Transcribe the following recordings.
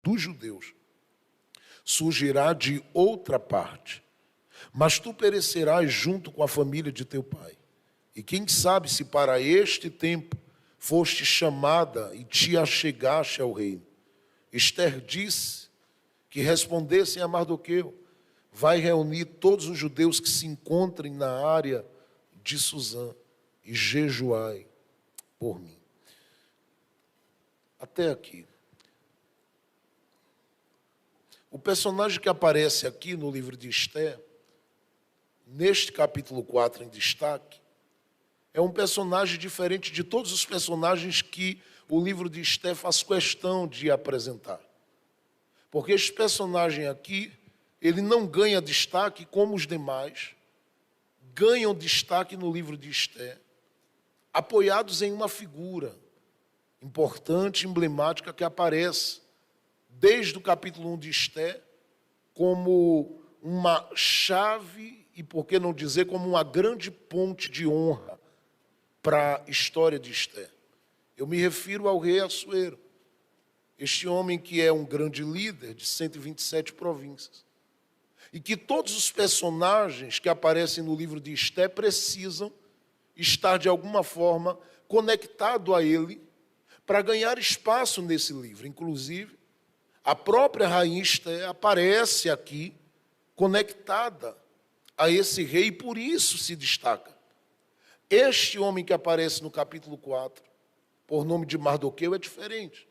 dos judeus surgirá de outra parte, mas tu perecerás junto com a família de teu pai. E quem sabe se para este tempo foste chamada e te achegaste ao reino. Esther disse que respondessem a Mardoqueu: vai reunir todos os judeus que se encontrem na área de Suzã e jejuai por mim. Até aqui. O personagem que aparece aqui no livro de Esther, neste capítulo 4 em destaque, é um personagem diferente de todos os personagens que o livro de Esther faz questão de apresentar. Porque este personagem aqui, ele não ganha destaque como os demais, ganham destaque no livro de Esther, apoiados em uma figura importante, emblemática, que aparece desde o capítulo 1 de Esther como uma chave, e por que não dizer, como uma grande ponte de honra para a história de Esther. Eu me refiro ao rei Assuero, este homem que é um grande líder de 127 províncias. E que todos os personagens que aparecem no livro de Esther precisam estar, de alguma forma, conectados a ele para ganhar espaço nesse livro. Inclusive, a própria rainha Esther aparece aqui conectada a esse rei e por isso se destaca. Este homem que aparece no capítulo 4, por nome de Mardoqueu, é diferente.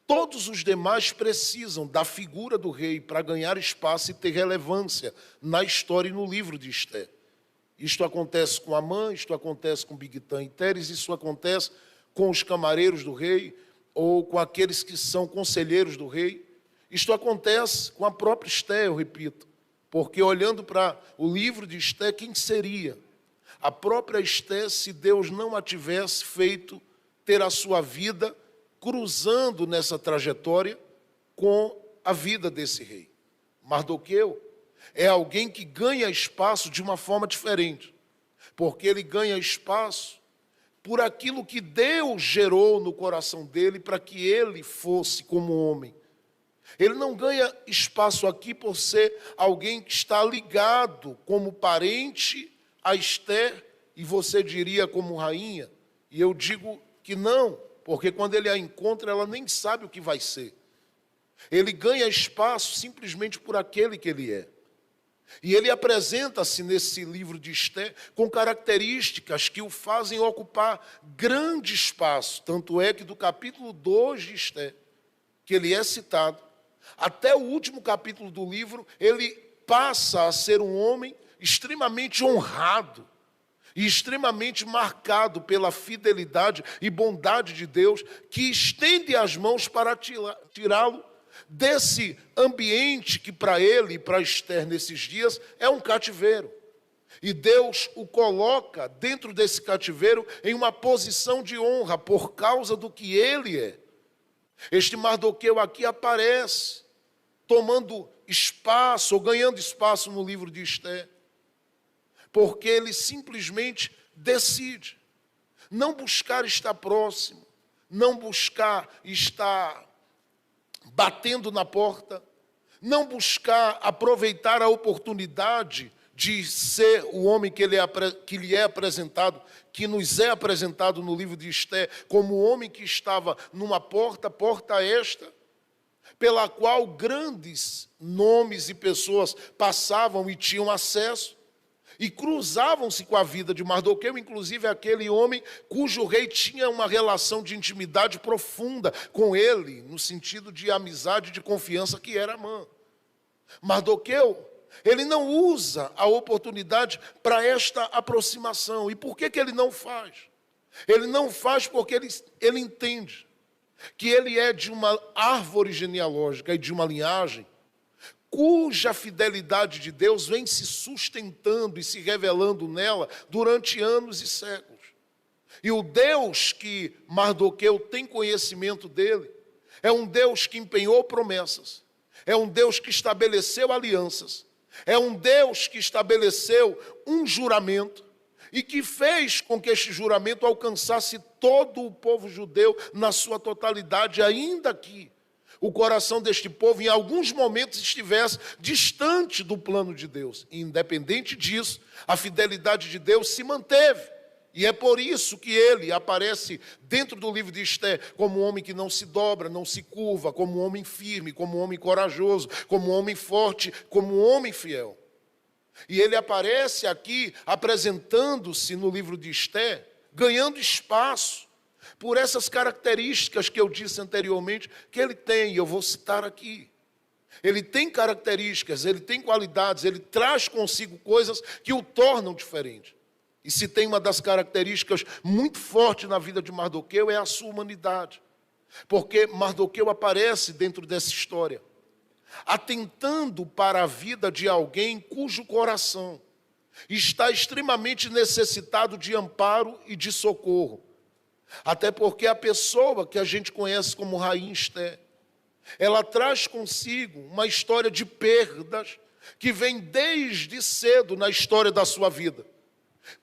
Todos os demais precisam da figura do rei para ganhar espaço e ter relevância na história e no livro de Esther. Isto acontece com Amã, isto acontece com Bigtã e Teres, isso acontece com os camareiros do rei ou com aqueles que são conselheiros do rei. Isto acontece com a própria Esther, eu repito, porque olhando para o livro de Esther, quem seria a própria Esther se Deus não a tivesse feito ter a sua vida cruzando nessa trajetória com a vida desse rei? Mardoqueu é alguém que ganha espaço de uma forma diferente, porque ele ganha espaço por aquilo que Deus gerou no coração dele para que ele fosse como homem. Ele não ganha espaço aqui por ser alguém que está ligado como parente a Esther, e você diria como rainha, e eu digo que não, porque quando ele a encontra, ela nem sabe o que vai ser. Ele ganha espaço simplesmente por aquele que ele é. E ele apresenta-se nesse livro de Esther com características que o fazem ocupar grande espaço. Tanto é que do capítulo 2 de Esther, que ele é citado, até o último capítulo do livro, ele passa a ser um homem extremamente honrado e extremamente marcado pela fidelidade e bondade de Deus, que estende as mãos para tirá-lo desse ambiente que para ele e para Esther nesses dias é um cativeiro. E Deus o coloca dentro desse cativeiro em uma posição de honra por causa do que ele é. Este Mardoqueu aqui aparece tomando espaço ou ganhando espaço no livro de Esther, porque ele simplesmente decide não buscar estar próximo, não buscar estar batendo na porta, não buscar aproveitar a oportunidade de ser o homem que lhe é apresentado, que nos é apresentado no livro de Esther, como o homem que estava numa porta esta, pela qual grandes nomes e pessoas passavam e tinham acesso, e cruzavam-se com a vida de Mardoqueu, inclusive aquele homem cujo rei tinha uma relação de intimidade profunda com ele, no sentido de amizade e de confiança, que era Amã. Mardoqueu, ele não usa a oportunidade para esta aproximação. E por que ele não faz? Ele não faz porque ele entende que ele é de uma árvore genealógica e de uma linhagem cuja fidelidade de Deus vem se sustentando e se revelando nela durante anos e séculos. E o Deus que Mardoqueu tem conhecimento dele é um Deus que empenhou promessas, é um Deus que estabeleceu alianças, é um Deus que estabeleceu um juramento e que fez com que este juramento alcançasse todo o povo judeu na sua totalidade, ainda que o coração deste povo em alguns momentos estivesse distante do plano de Deus. E, independente disso, a fidelidade de Deus se manteve. E é por isso que ele aparece dentro do livro de Esther como um homem que não se dobra, não se curva, como um homem firme, como um homem corajoso, como um homem forte, como um homem fiel. E ele aparece aqui apresentando-se no livro de Esther, ganhando espaço por essas características que eu disse anteriormente que ele tem, e eu vou citar aqui. Ele tem características, ele tem qualidades, ele traz consigo coisas que o tornam diferente. E se tem uma das características muito fortes na vida de Mardoqueu, é a sua humanidade. Porque Mardoqueu aparece dentro dessa história, atentando para a vida de alguém cujo coração está extremamente necessitado de amparo e de socorro. Até porque a pessoa que a gente conhece como Rainha Esther, ela traz consigo uma história de perdas que vem desde cedo na história da sua vida.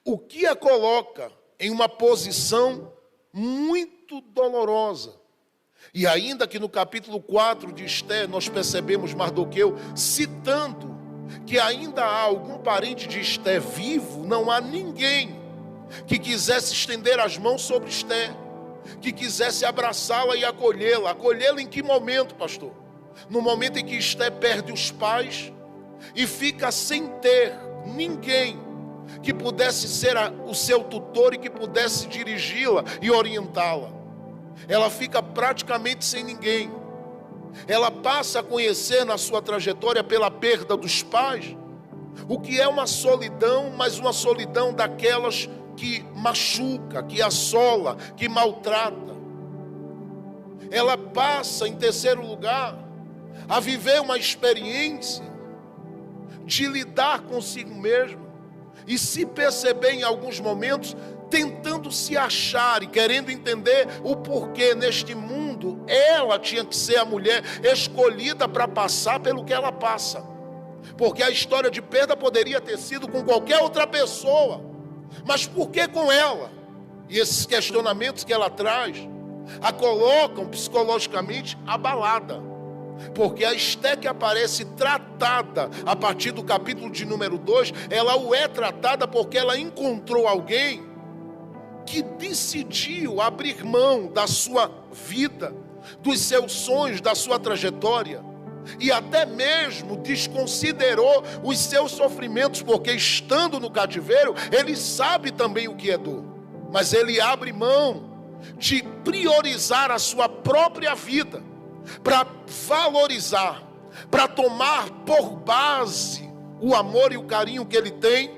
O que a coloca em uma posição muito dolorosa. E ainda que no capítulo 4 de Esther nós percebemos Mardoqueu citando que ainda há algum parente de Esther vivo, não há ninguém que quisesse estender as mãos sobre Esther, que quisesse abraçá-la e acolhê-la. Acolhê-la em que momento, pastor? No momento em que Esther perde os pais e fica sem ter ninguém que pudesse ser o seu tutor e que pudesse dirigi-la e orientá-la. Ela fica praticamente sem ninguém. Ela passa a conhecer na sua trajetória, pela perda dos pais, o que é uma solidão, mas uma solidão daquelas que machuca, que assola, que maltrata. Ela passa, em terceiro lugar, a viver uma experiência de lidar consigo mesma e se perceber em alguns momentos tentando se achar e querendo entender o porquê neste mundo ela tinha que ser a mulher escolhida para passar pelo que ela passa. Porque a história de perda poderia ter sido com qualquer outra pessoa, mas por que com ela? E esses questionamentos que ela traz a colocam psicologicamente abalada. Porque a Esther que aparece tratada a partir do capítulo de número 2, ela o é tratada porque ela encontrou alguém que decidiu abrir mão da sua vida, dos seus sonhos, da sua trajetória, e até mesmo desconsiderou os seus sofrimentos, porque estando no cativeiro, ele sabe também o que é dor, mas ele abre mão de priorizar a sua própria vida, para valorizar, para tomar por base o amor e o carinho que ele tem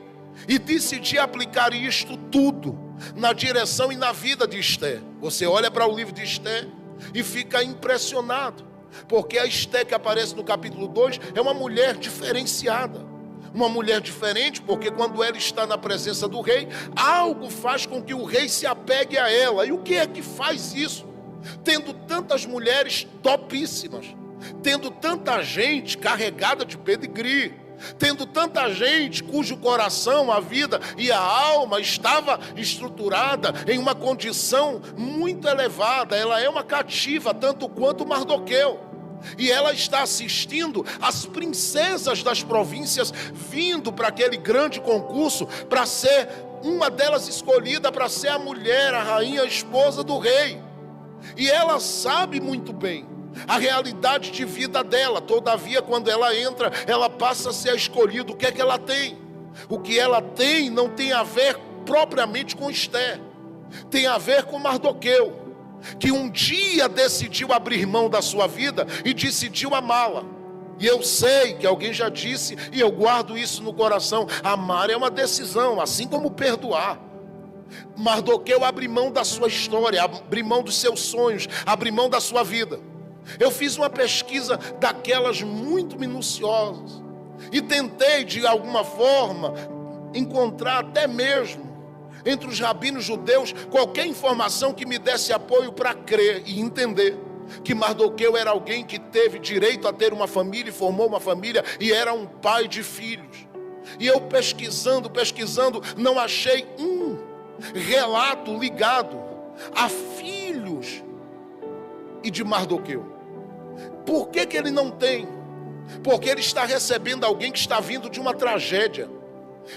e decidir aplicar isto tudo na direção e na vida de Esther. Você olha para o livro de Esther e fica impressionado, porque a Esther que aparece no capítulo 2 é uma mulher diferenciada, uma mulher diferente, porque quando ela está na presença do rei, algo faz com que o rei se apegue a ela. E o que é que faz isso? Tendo tantas mulheres topíssimas, tendo tanta gente carregada de pedigree, tendo tanta gente cujo coração, a vida e a alma estava estruturada em uma condição muito elevada. Ela é uma cativa tanto quanto Mardoqueu, e ela está assistindo as princesas das províncias vindo para aquele grande concurso, para ser uma delas escolhida para ser a mulher, a rainha, a esposa do rei. E ela sabe muito bem a realidade de vida dela. Todavia, quando ela entra, ela passa a ser escolhida. O que é que ela tem? O que ela tem não tem a ver propriamente com Esther, tem a ver com Mardoqueu, que um dia decidiu abrir mão da sua vida e decidiu amá-la. E eu sei que alguém já disse, e eu guardo isso no coração: amar é uma decisão, assim como perdoar. Mardoqueu abre mão da sua história, abre mão dos seus sonhos, abre mão da sua vida. Eu fiz uma pesquisa daquelas muito minuciosas e tentei de alguma forma encontrar até mesmo entre os rabinos judeus qualquer informação que me desse apoio para crer e entender que Mardoqueu era alguém que teve direito a ter uma família e formou uma família e era um pai de filhos. E eu pesquisando, não achei um relato ligado a filhos e de Mardoqueu. Por que ele não tem? Porque ele está recebendo alguém que está vindo de uma tragédia.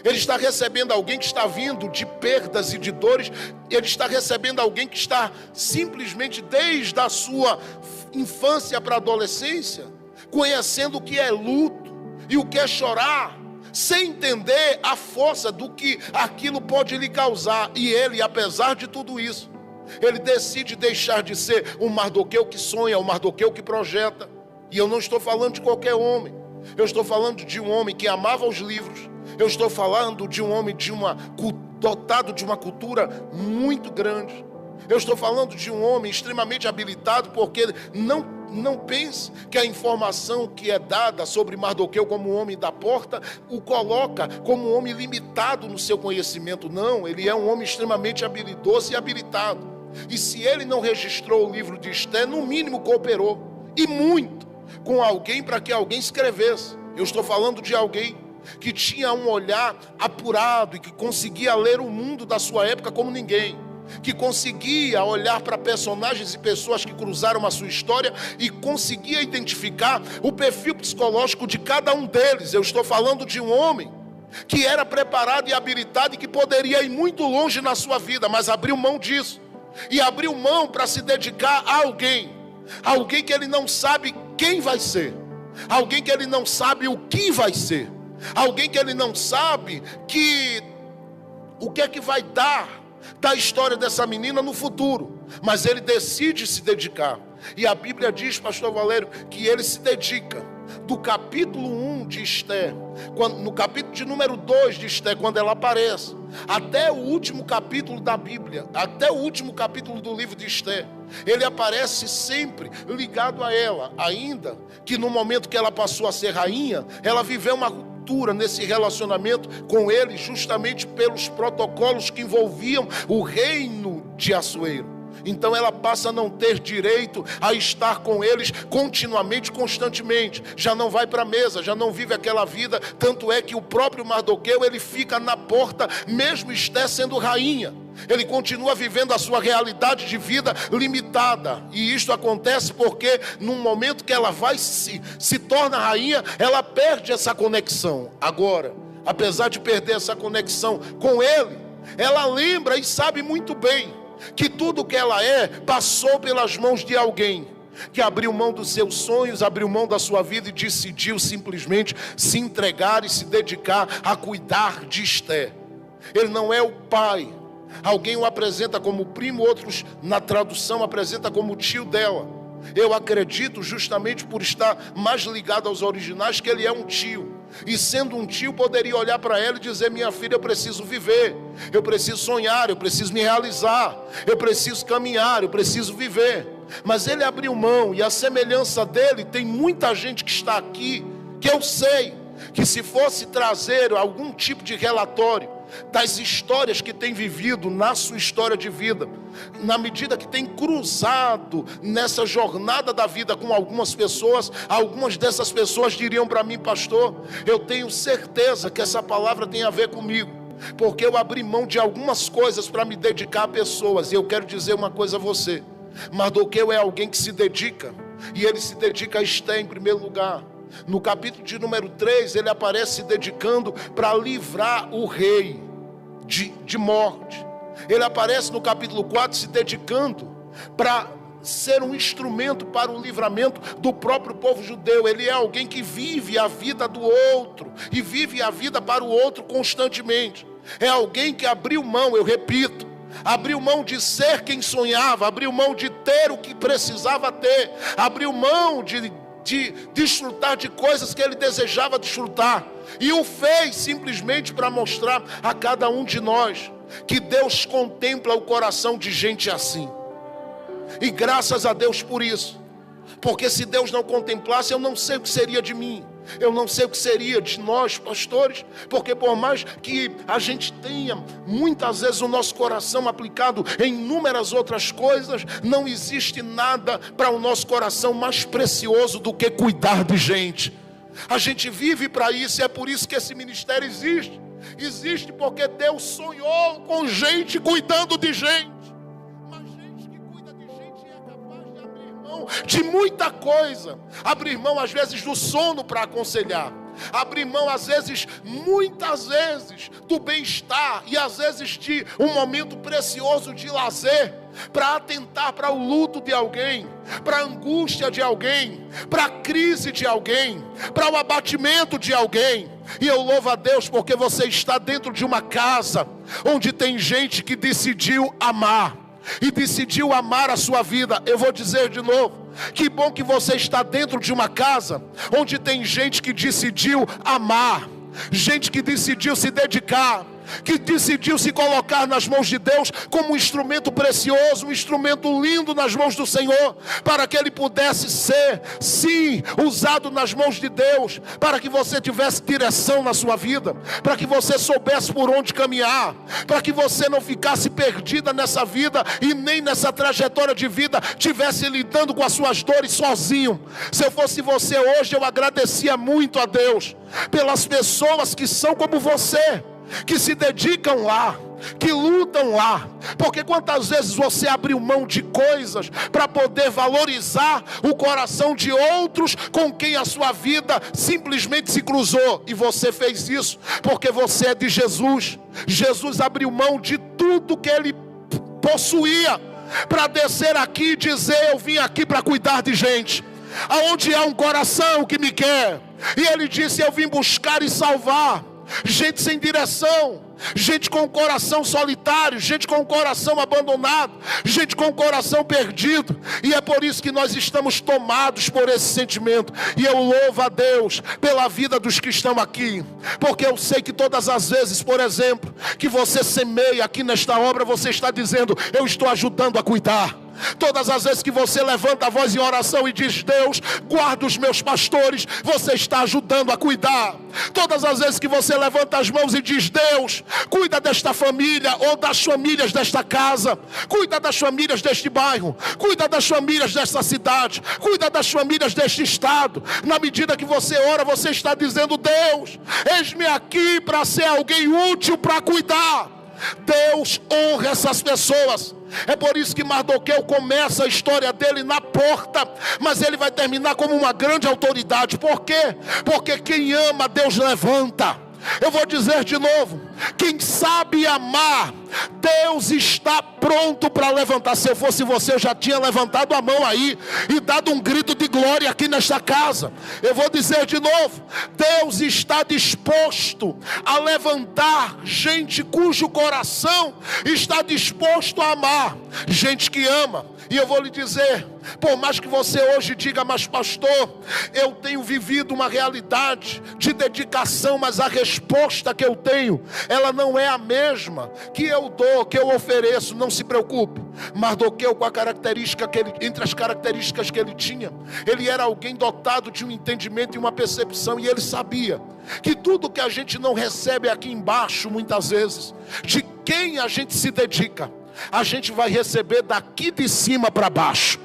Ele está recebendo alguém que está vindo de perdas e de dores. Ele está recebendo alguém que está simplesmente desde a sua infância para a adolescência, conhecendo o que é luto e o que é chorar, sem entender a força do que aquilo pode lhe causar. E ele, apesar de tudo isso, ele decide deixar de ser um Mardoqueu que sonha, um Mardoqueu que projeta. E eu não estou falando de qualquer homem. Eu estou falando de um homem que amava os livros. Eu estou falando de um homem dotado de uma cultura muito grande. Eu estou falando de um homem extremamente habilitado, porque não pense que a informação que é dada sobre Mardoqueu como homem da porta o coloca como um homem limitado no seu conhecimento. Não, ele é um homem extremamente habilidoso e habilitado. E se ele não registrou o livro de Esté, no mínimo cooperou, e muito, com alguém para que alguém escrevesse. Eu estou falando de alguém que tinha um olhar apurado e que conseguia ler o mundo da sua época como ninguém, que conseguia olhar para personagens e pessoas que cruzaram a sua história e conseguia identificar o perfil psicológico de cada um deles. Eu estou falando de um homem que era preparado e habilitado e que poderia ir muito longe na sua vida, mas abriu mão disso e abriu mão para se dedicar a alguém que ele não sabe quem vai ser, alguém que ele não sabe o que vai ser, alguém que ele não sabe o que é que vai dar da história dessa menina no futuro, mas ele decide se dedicar. E a Bíblia diz, pastor Valério, que ele se dedica do capítulo 1 de Esté, no capítulo de número 2 de Esté, quando ela aparece, até o último capítulo da Bíblia, até o último capítulo do livro de Esté, ele aparece sempre ligado a ela, ainda que no momento que ela passou a ser rainha, ela viveu uma ruptura nesse relacionamento com ele, justamente pelos protocolos que envolviam o reino de Assuero. Então ela passa a não ter direito a estar com eles continuamente, constantemente. Já não vai para a mesa, já não vive aquela vida. Tanto é que o próprio Mardoqueu, ele fica na porta, mesmo Esté sendo rainha. Ele continua vivendo a sua realidade de vida limitada. E isto acontece porque no momento que ela vai se torna rainha, ela perde essa conexão. Agora, apesar de perder essa conexão com ele, ela lembra e sabe muito bem que tudo que ela passou pelas mãos de alguém que abriu mão dos seus sonhos, abriu mão da sua vida e decidiu simplesmente se entregar e se dedicar a cuidar de Esté. Ele não é o pai. Alguém o apresenta como primo, outros na tradução apresenta como tio dela. Eu acredito, justamente por estar mais ligado aos originais, que ele é um tio. E sendo um tio, poderia olhar para ela e dizer: minha filha, eu preciso viver, eu preciso sonhar, eu preciso me realizar, eu preciso caminhar, eu preciso viver. Mas ele abriu mão, e a semelhança dele, tem muita gente que está aqui, que eu sei, que se fosse trazer algum tipo de relatório das histórias que tem vivido na sua história de vida, na medida que tem cruzado nessa jornada da vida com algumas pessoas, algumas dessas pessoas diriam para mim: pastor, eu tenho certeza que essa palavra tem a ver comigo, porque eu abri mão de algumas coisas para me dedicar a pessoas. E eu quero dizer uma coisa a você: Mardoqueu é alguém que se dedica, e ele se dedica a Esté em primeiro lugar. No capítulo de número 3, ele aparece se dedicando para livrar o rei de morte. Ele aparece no capítulo 4 se dedicando para ser um instrumento para o livramento do próprio povo judeu. Ele é alguém que vive a vida do outro e vive a vida para o outro constantemente. É alguém que abriu mão, eu repito, abriu mão de ser quem sonhava, abriu mão de ter o que precisava ter, abriu mão de desfrutar de coisas que ele desejava desfrutar, e o fez simplesmente para mostrar a cada um de nós que Deus contempla o coração de gente assim. E graças a Deus por isso, porque se Deus não contemplasse, eu não sei o que seria de mim, eu não sei o que seria de nós pastores, porque por mais que a gente tenha muitas vezes o nosso coração aplicado em inúmeras outras coisas, não existe nada para o nosso coração mais precioso do que cuidar de gente. A gente vive para isso, e é por isso que esse ministério existe. Existe porque Deus sonhou com gente cuidando de gente. mão de muita coisa. Abrir mão às vezes do sono para aconselhar. Abrir mão às vezes, muitas vezes, do bem-estar e às vezes de um momento precioso de lazer, para atentar para o luto de alguém, para a angústia de alguém, para a crise de alguém, para o abatimento de alguém. E eu louvo a Deus porque você está dentro de uma casa onde tem gente que decidiu amar e decidiu amar a sua vida. Eu vou dizer de novo, que bom que você está dentro de uma casa onde tem gente que decidiu amar, gente que decidiu se dedicar, que decidiu se colocar nas mãos de Deus como um instrumento precioso, um instrumento lindo nas mãos do Senhor, para que Ele pudesse ser, sim, usado nas mãos de Deus, para que você tivesse direção na sua vida, para que você soubesse por onde caminhar, para que você não ficasse perdida nessa vida e nem nessa trajetória de vida tivesse lidando com as suas dores sozinho. Se eu fosse você hoje, eu agradecia muito a Deus pelas pessoas que são como você, que se dedicam lá, que lutam lá, porque quantas vezes você abriu mão de coisas para poder valorizar o coração de outros com quem a sua vida simplesmente se cruzou, e você fez isso porque você é de Jesus. Jesus abriu mão de tudo que Ele possuía para descer aqui e dizer: eu vim aqui para cuidar de gente, aonde há um coração que me quer. E Ele disse: eu vim buscar e salvar gente sem direção, gente com o coração solitário, gente com o coração abandonado, gente com o coração perdido. E é por isso que nós estamos tomados por esse sentimento. E eu louvo a Deus pela vida dos que estão aqui, porque eu sei que todas as vezes, por exemplo, que você semeia aqui nesta obra, você está dizendo: eu estou ajudando a cuidar. Todas as vezes que você levanta a voz em oração e diz: Deus, guarda os meus pastores, você está ajudando a cuidar. Todas as vezes que você levanta as mãos e diz: Deus, cuida desta família ou das famílias desta casa, cuida das famílias deste bairro, cuida das famílias desta cidade, cuida das famílias deste estado. Na medida que você ora, você está dizendo: Deus, eis-me aqui para ser alguém útil para cuidar. Deus honra essas pessoas. É por isso que Mardoqueu começa a história dele na porta, mas ele vai terminar como uma grande autoridade. Por quê? Porque quem ama, Deus levanta. Eu vou dizer de novo: quem sabe amar, Deus está pronto para levantar. Se eu fosse você, eu já tinha levantado a mão aí e dado um grito de glória aqui nesta casa. Eu vou dizer de novo: Deus está disposto a levantar gente cujo coração está disposto a amar, gente que ama. E eu vou lhe dizer, por mais que você hoje diga: mas pastor, eu tenho vivido uma realidade de dedicação, mas a resposta que eu tenho, ela não é a mesma que eu dou, que eu ofereço. Não se preocupe. Mardoqueu, com a característica que ele, entre as características que ele tinha, ele era alguém dotado de um entendimento e uma percepção, e ele sabia que tudo que a gente não recebe aqui embaixo, muitas vezes, de quem a gente se dedica, a gente vai receber daqui de cima para baixo.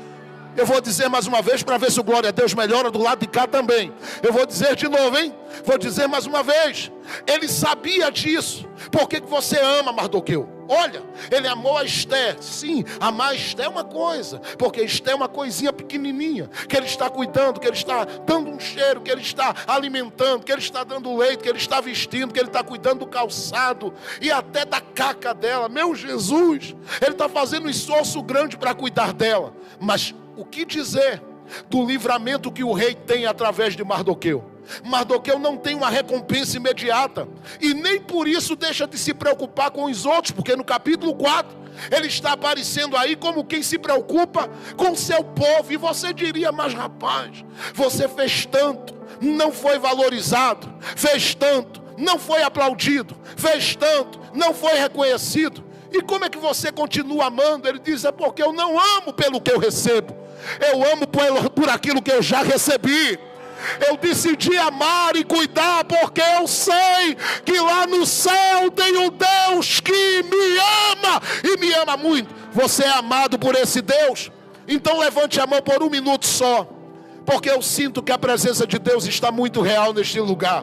Eu vou dizer mais uma vez para ver se o glória a Deus melhora do lado de cá também. Eu vou dizer de novo, hein? Vou dizer mais uma vez. Ele sabia disso. Por que você ama Mardoqueu? Olha, ele amou a Esther. Sim, amar a Esther é uma coisa, porque Esther é uma coisinha pequenininha, que ele está cuidando, que ele está dando um cheiro, que ele está alimentando, que ele está dando leite, que ele está vestindo, que ele está cuidando do calçado e até da caca dela. Meu Jesus, ele está fazendo um esforço grande para cuidar dela. Mas o que dizer do livramento que o rei tem através de Mardoqueu? Mardoqueu não tem uma recompensa imediata, e nem por isso deixa de se preocupar com os outros, porque no capítulo 4 ele está aparecendo aí como quem se preocupa com o seu povo. E você diria: mas rapaz, você fez tanto, não foi valorizado, fez tanto, não foi aplaudido, fez tanto, não foi reconhecido, e como é que você continua amando? Ele diz: é porque eu não amo pelo que eu recebo, eu amo por aquilo que eu já recebi. Eu decidi amar e cuidar porque eu sei que lá no céu tem um Deus que me ama e me ama muito. Você é amado por esse Deus? Então levante a mão por um minuto só, porque eu sinto que a presença de Deus está muito real neste lugar.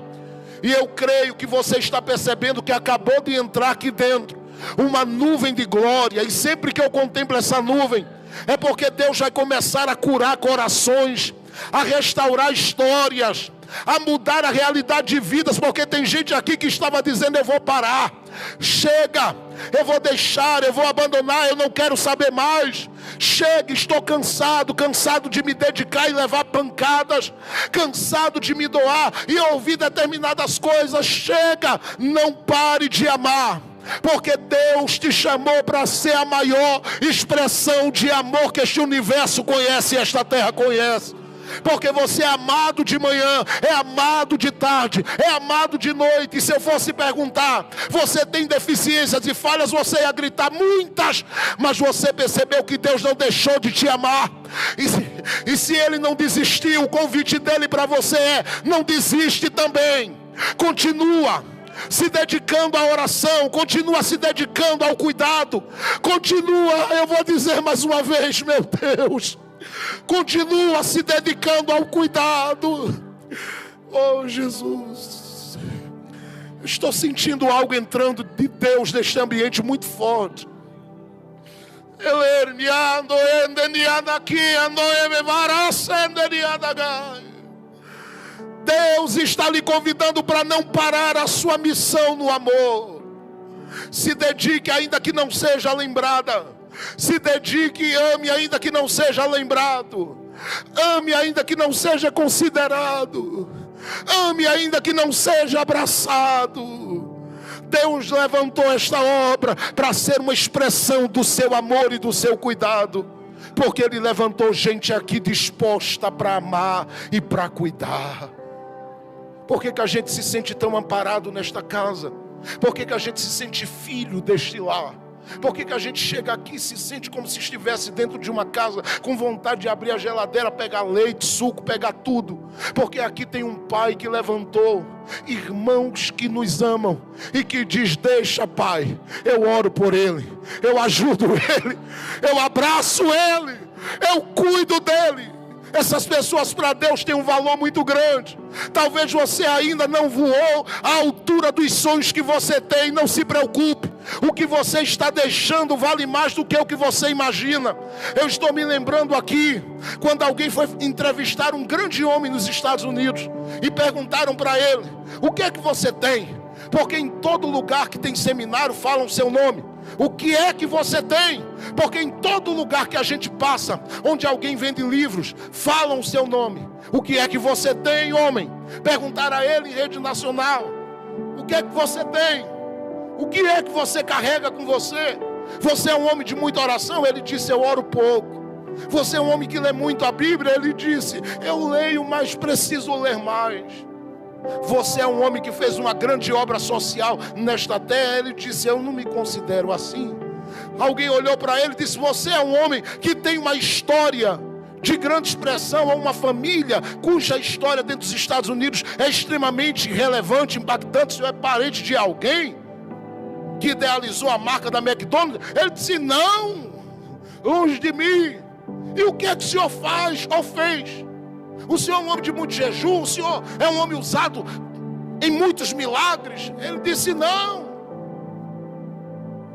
E eu creio que você está percebendo que acabou de entrar aqui dentro uma nuvem de glória. E sempre que eu contemplo essa nuvem, É porque Deus vai começar a curar corações, a restaurar histórias, a mudar a realidade de vidas. Porque tem gente aqui que estava dizendo: eu vou parar, chega, eu vou deixar, eu vou abandonar, eu não quero saber mais. Chega, estou cansado de me dedicar e levar pancadas, cansado de me doar e ouvir determinadas coisas. Chega, não pare de amar, porque Deus te chamou para ser a maior expressão de amor que este universo conhece e esta terra conhece. Porque você é amado de manhã, é amado de tarde, é amado de noite. E se eu fosse perguntar: você tem deficiências e falhas? Você ia gritar: muitas. Mas você percebeu que Deus não deixou de te amar. E se Ele não desistiu, o convite dele para você é: não desiste também. Continua se dedicando à oração, continua se dedicando ao cuidado, continua, eu vou dizer mais uma vez, meu Deus, continua se dedicando ao cuidado. Oh Jesus, estou sentindo algo entrando de Deus neste ambiente muito forte. Deus está lhe convidando para não parar a sua missão no amor. Se dedique ainda que não seja lembrada. Se dedique e ame ainda que não seja lembrado. Ame ainda que não seja considerado. Ame ainda que não seja abraçado. Deus levantou esta obra para ser uma expressão do seu amor e do seu cuidado. Porque Ele levantou gente aqui disposta para amar e para cuidar. Por que a gente se sente tão amparado nesta casa? Por que a gente se sente filho deste lar? Por que a gente chega aqui e se sente como se estivesse dentro de uma casa, com vontade de abrir a geladeira, pegar leite, suco, pegar tudo? Porque aqui tem um pai que levantou irmãos que nos amam e que diz: deixa, pai, eu oro por ele, eu ajudo ele, eu abraço ele, eu cuido dele. Essas pessoas para Deus têm um valor muito grande. Talvez você ainda não voou à altura dos sonhos que você tem. Não se preocupe, o que você está deixando vale mais do que o que você imagina. Eu estou me lembrando aqui, quando alguém foi entrevistar um grande homem nos Estados Unidos, e perguntaram para ele: o que é que você tem? Porque em todo lugar que tem seminário falam seu nome. O que é que você tem? Porque em todo lugar que a gente passa, onde alguém vende livros, falam o seu nome. O que é que você tem, homem? Perguntaram a ele em rede nacional: o que é que você tem? O que é que você carrega com você? Você é um homem de muita oração? Ele disse: eu oro pouco. Você é um homem que lê muito a Bíblia? Ele disse: eu leio, mas preciso ler mais. Você é um homem que fez uma grande obra social nesta terra? Ele disse: eu não me considero assim. Alguém olhou para ele e disse: você é um homem que tem uma história de grande expressão, ou uma família cuja história dentro dos Estados Unidos é extremamente relevante, impactante. O senhor é parente de alguém que idealizou a marca da McDonald's? Ele disse: não, longe de mim. E o que é que o senhor faz ou fez? O senhor é um homem de muito jejum, o senhor é um homem usado em muitos milagres. Ele disse: não.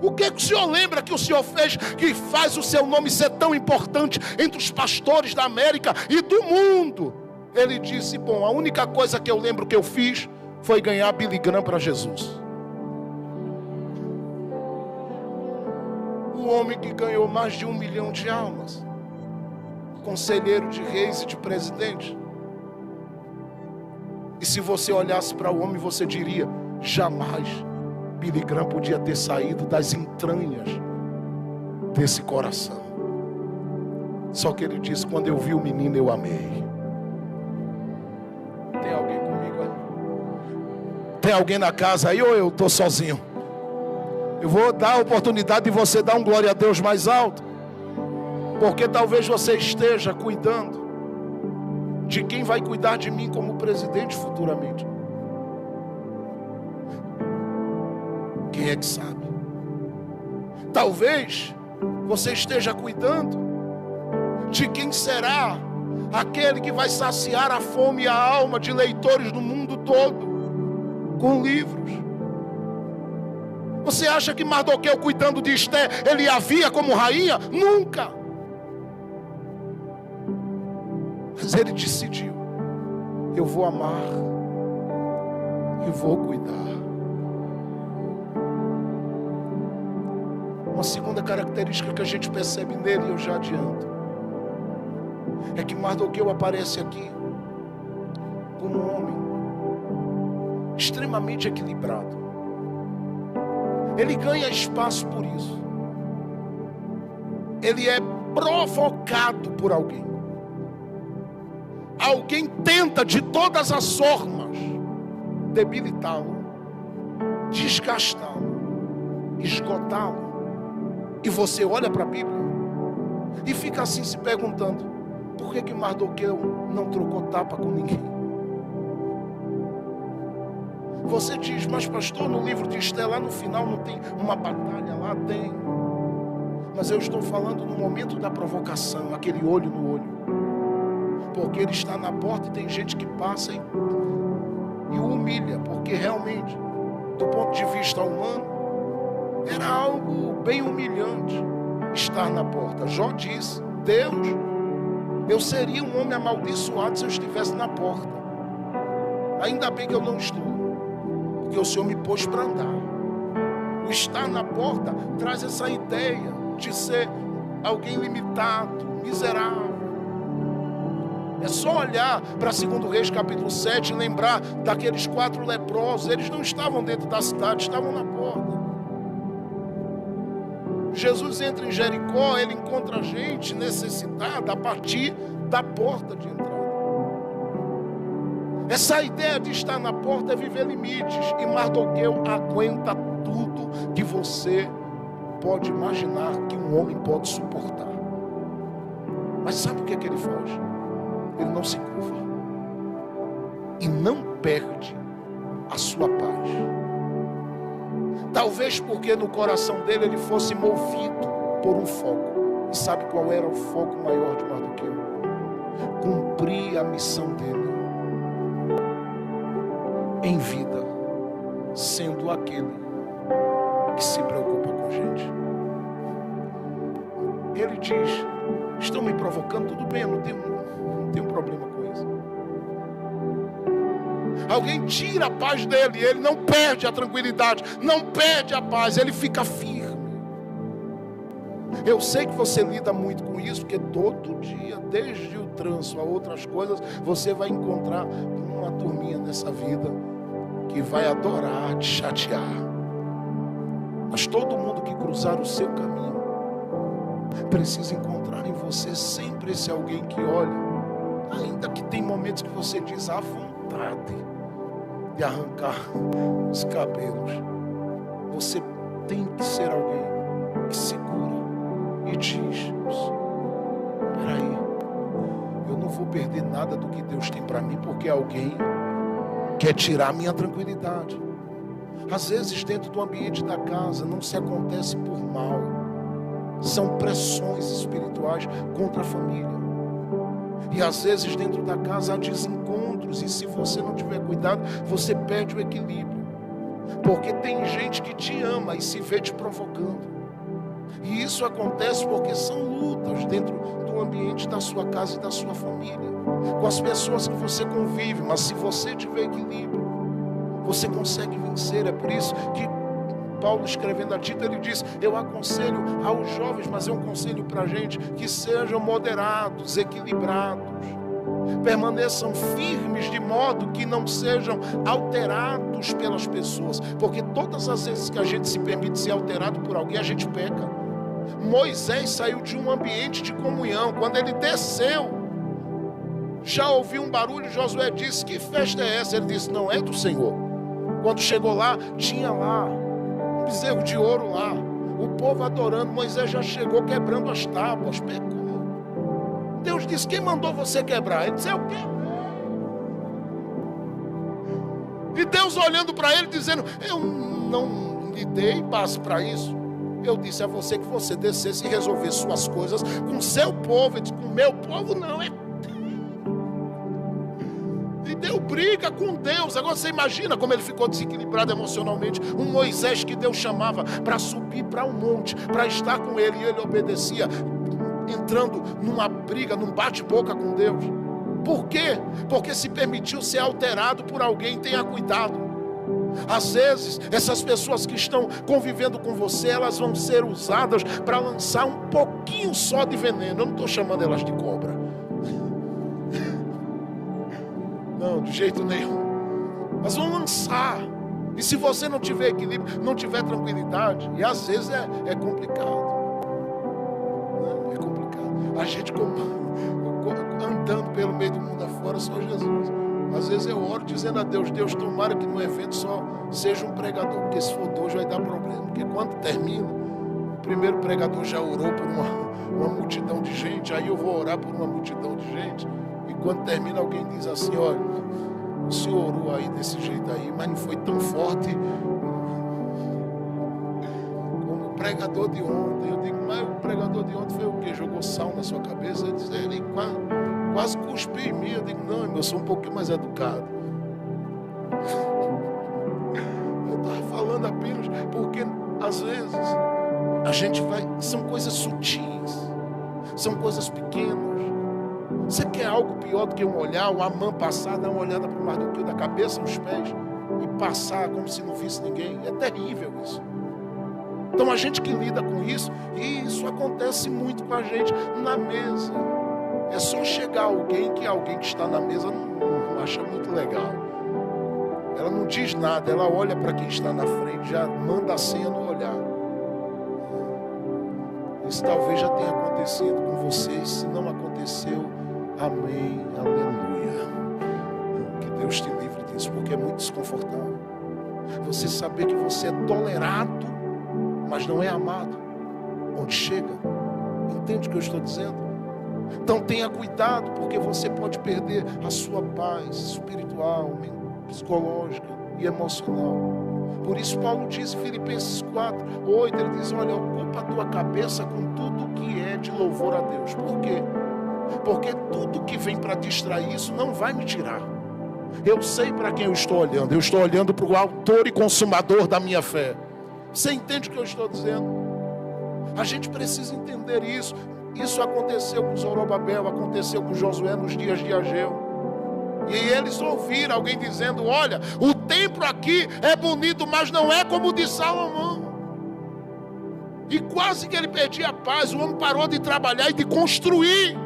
O que é que o senhor lembra que o senhor fez, que faz o seu nome ser tão importante entre os pastores da América e do mundo? Ele disse: bom, a única coisa que eu lembro que eu fiz foi ganhar Billy Graham para Jesus. O homem que ganhou mais de 1 milhão de almas, conselheiro de reis e de presidente. E se você olhasse para o homem, você diria: jamais Billy Graham podia ter saído das entranhas desse coração. Só que ele disse: quando eu vi o menino, eu amei. Tem alguém comigo aí? Tem alguém na casa aí, ou eu estou sozinho? Eu vou dar a oportunidade de você dar um glória a Deus mais alto. Porque talvez você esteja cuidando de quem vai cuidar de mim como presidente futuramente. Quem é que sabe? Talvez você esteja cuidando de quem será aquele que vai saciar a fome e a alma de leitores do mundo todo com livros. Você acha que Mardoqueu, cuidando de Esté, ele a via como rainha? Nunca. Mas ele decidiu: eu vou amar e vou cuidar. Uma segunda característica que a gente percebe nele, eu já adianto, é que Mardoqueu aparece aqui como um homem extremamente equilibrado. Ele ganha espaço por isso. Ele é provocado por alguém. Alguém tenta de todas as formas debilitá-lo, desgastá-lo, esgotá-lo. E você olha para a Bíblia e fica assim se perguntando: por que Mardoqueu não trocou tapa com ninguém? Você diz: mas pastor, no livro de Esté, lá no final não tem uma batalha? Lá tem. Mas eu estou falando no momento da provocação, aquele olho no olho. Porque ele está na porta e tem gente que passa e o humilha. Porque realmente, do ponto de vista humano, era algo bem humilhante estar na porta. Jó disse: Deus, eu seria um homem amaldiçoado se eu estivesse na porta. Ainda bem que eu não estou, porque o Senhor me pôs para andar. O estar na porta traz essa ideia de ser alguém limitado, miserável. É só olhar para 2 Reis capítulo 7 e lembrar daqueles 4 leprosos. Eles não estavam dentro da cidade, estavam na porta. Jesus entra em Jericó, ele encontra gente necessitada a partir da porta de entrada. Essa ideia de estar na porta é viver limites. E Mardoqueu aguenta tudo que você pode imaginar que um homem pode suportar. Mas sabe o que é que ele faz? Ele não se curva e não perde a sua paz. Talvez porque no coração dele ele fosse movido por um foco. E sabe qual era o foco maior de Mardoqueu? Cumprir a missão dele em vida, sendo aquele que se preocupa com a gente. Ele diz: estão me provocando, tudo bem, eu não tenho problema com isso. Alguém tira a paz dele, ele não perde a tranquilidade, não perde a paz, ele fica firme. Eu sei que você lida muito com isso, porque todo dia, desde o trânsito a outras coisas, você vai encontrar uma turminha nessa vida que vai adorar te chatear. Mas todo mundo que cruzar o seu caminho precisa encontrar em você sempre esse alguém que olha, ainda que tem momentos que você diz à vontade de arrancar os cabelos. Você tem que ser alguém que segura e diz: peraí, eu não vou perder nada do que Deus tem para mim, porque alguém quer tirar a minha tranquilidade. Às vezes dentro do ambiente da casa não se acontece por mal, são pressões espirituais contra a família. E às vezes dentro da casa há desencontros, e se você não tiver cuidado, você perde o equilíbrio. Porque tem gente que te ama e se vê te provocando. E isso acontece porque são lutas dentro do ambiente da sua casa e da sua família, com as pessoas que você convive. Mas se você tiver equilíbrio, você consegue vencer. É por isso que Paulo, escrevendo a Tito, ele diz: eu aconselho aos jovens, mas é um conselho para a gente, que sejam moderados, equilibrados, permaneçam firmes, de modo que não sejam alterados pelas pessoas, porque todas as vezes que a gente se permite ser alterado por alguém, a gente peca. Moisés saiu de um ambiente de comunhão. Quando ele desceu, já ouviu um barulho. Josué disse: que festa é essa? Ele disse: não é do Senhor. Quando chegou lá, tinha lá um bezerro de ouro lá, o povo adorando. Moisés já chegou quebrando as tábuas, pecou. Deus disse: quem mandou você quebrar? Ele disse: eu quebrei. E Deus olhando para ele, dizendo: eu não lhe dei base para isso. Eu disse a você que você descesse e resolvesse suas coisas com seu povo. Ele disse: com meu povo não, é. E deu briga com Deus. Agora você imagina como ele ficou desequilibrado emocionalmente. Um Moisés que Deus chamava para subir para um monte, para estar com ele, e ele obedecia, entrando numa briga, num bate-boca com Deus. Por quê? Porque se permitiu ser alterado por alguém. Tenha cuidado. Às vezes, essas pessoas que estão convivendo com você, elas vão ser usadas para lançar um pouquinho só de veneno. Eu não estou chamando elas de cobra. Não, de jeito nenhum. Mas vão lançar. E se você não tiver equilíbrio, não tiver tranquilidade, e às vezes é complicado. É complicado. A gente andando pelo meio do mundo afora, só Jesus. Às vezes eu oro dizendo a Deus: Deus, tomara que no evento só seja um pregador, porque se for dois vai dar problema. Porque quando termina, o primeiro pregador já orou por uma multidão de gente, aí eu vou orar por uma multidão de gente, e quando termina alguém diz assim: olha, o senhor orou aí desse jeito aí, mas não foi tão forte como o pregador de ontem. Eu digo: mas o pregador de ontem foi o quê? Jogou sal na sua cabeça? Ele quase cuspiu em mim. Eu digo: não, eu sou um pouquinho mais educado. Eu estava falando apenas porque às vezes a gente vai, são coisas sutis, são coisas pequenas. Você quer algo pior do que um olhar, uma mão passar, dar uma olhada para o Mardoqueu da cabeça aos pés e passar como se não visse ninguém? É terrível isso. Então a gente que lida com isso, e isso acontece muito com a gente na mesa. É só chegar alguém que está na mesa não acha muito legal. Ela não diz nada, ela olha para quem está na frente, já manda a senha no olhar. Isso talvez já tenha acontecido com vocês. Se não aconteceu, amém, aleluia. Que Deus te livre disso, porque é muito desconfortável. Você saber que você é tolerado, mas não é amado. Onde chega? Entende o que eu estou dizendo? Então tenha cuidado, porque você pode perder a sua paz espiritual, psicológica e emocional. Por isso Paulo diz em Filipenses 4:8, ele diz: olha, ocupa a tua cabeça com tudo que é de louvor a Deus. Por quê? Porque tudo que vem para distrair isso não vai me tirar. Eu sei para quem eu estou olhando. Eu estou olhando para o autor e consumador da minha fé. Você entende o que eu estou dizendo? A gente precisa entender isso. Isso aconteceu com Zorobabel, aconteceu com Josué nos dias de Ageu. E eles ouviram alguém dizendo: olha, o templo aqui é bonito, mas não é como o de Salomão. E quase que ele perdia a paz. O homem parou de trabalhar e de construir.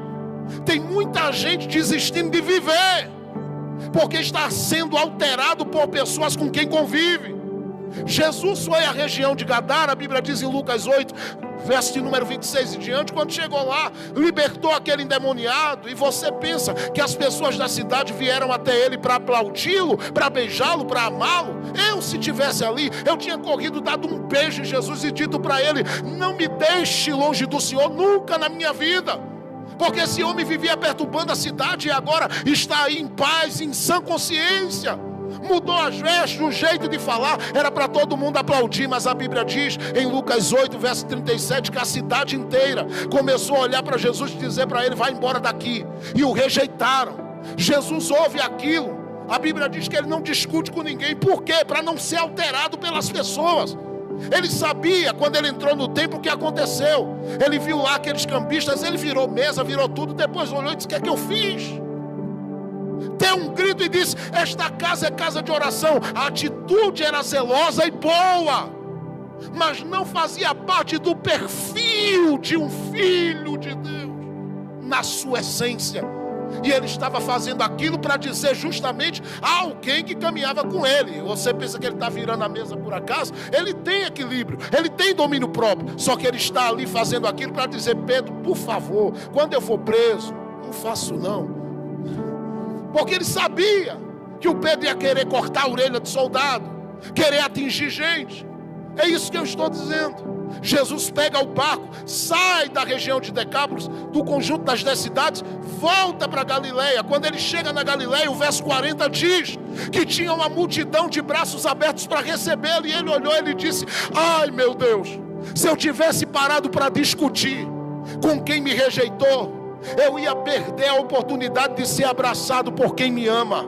Tem muita gente desistindo de viver, porque está sendo alterado por pessoas com quem convive. Jesus foi à região de Gadara, a Bíblia diz em Lucas 8, verso de número 26 e diante. Quando chegou lá, libertou aquele endemoniado. E você pensa que as pessoas da cidade vieram até ele para aplaudi-lo, para beijá-lo, para amá-lo? Eu, se tivesse ali, eu tinha corrido, dado um beijo em Jesus e dito para ele: não me deixe longe do Senhor nunca na minha vida. Porque esse homem vivia perturbando a cidade e agora está aí em paz, em sã consciência. Mudou as vestes, o jeito de falar, era para todo mundo aplaudir. Mas a Bíblia diz em Lucas 8, verso 37, que a cidade inteira começou a olhar para Jesus e dizer para ele: vai embora daqui. E o rejeitaram. Jesus ouve aquilo. A Bíblia diz que ele não discute com ninguém. Por quê? Para não ser alterado pelas pessoas. Ele sabia, quando ele entrou no templo, o que aconteceu. Ele viu lá aqueles cambistas, ele virou mesa, virou tudo. Depois olhou e disse: o que é que eu fiz? Deu um grito e disse: esta casa é casa de oração. A atitude era zelosa e boa, mas não fazia parte do perfil de um filho de Deus, na sua essência. E ele estava fazendo aquilo para dizer justamente a alguém que caminhava com ele. Você pensa que ele está virando a mesa por acaso? Ele tem equilíbrio, ele tem domínio próprio. Só que ele está ali fazendo aquilo para dizer: Pedro, por favor, quando eu for preso, não faço não. Porque ele sabia que o Pedro ia querer cortar a orelha de soldado, querer atingir gente. É isso que eu estou dizendo. Jesus pega o barco, sai da região de Decápolis, do conjunto das 10 cidades, volta para Galileia. Quando ele chega na Galileia, o verso 40 diz que tinha uma multidão de braços abertos para recebê-lo. E ele olhou e ele disse: ai meu Deus, se eu tivesse parado para discutir com quem me rejeitou, eu ia perder a oportunidade de ser abraçado por quem me ama.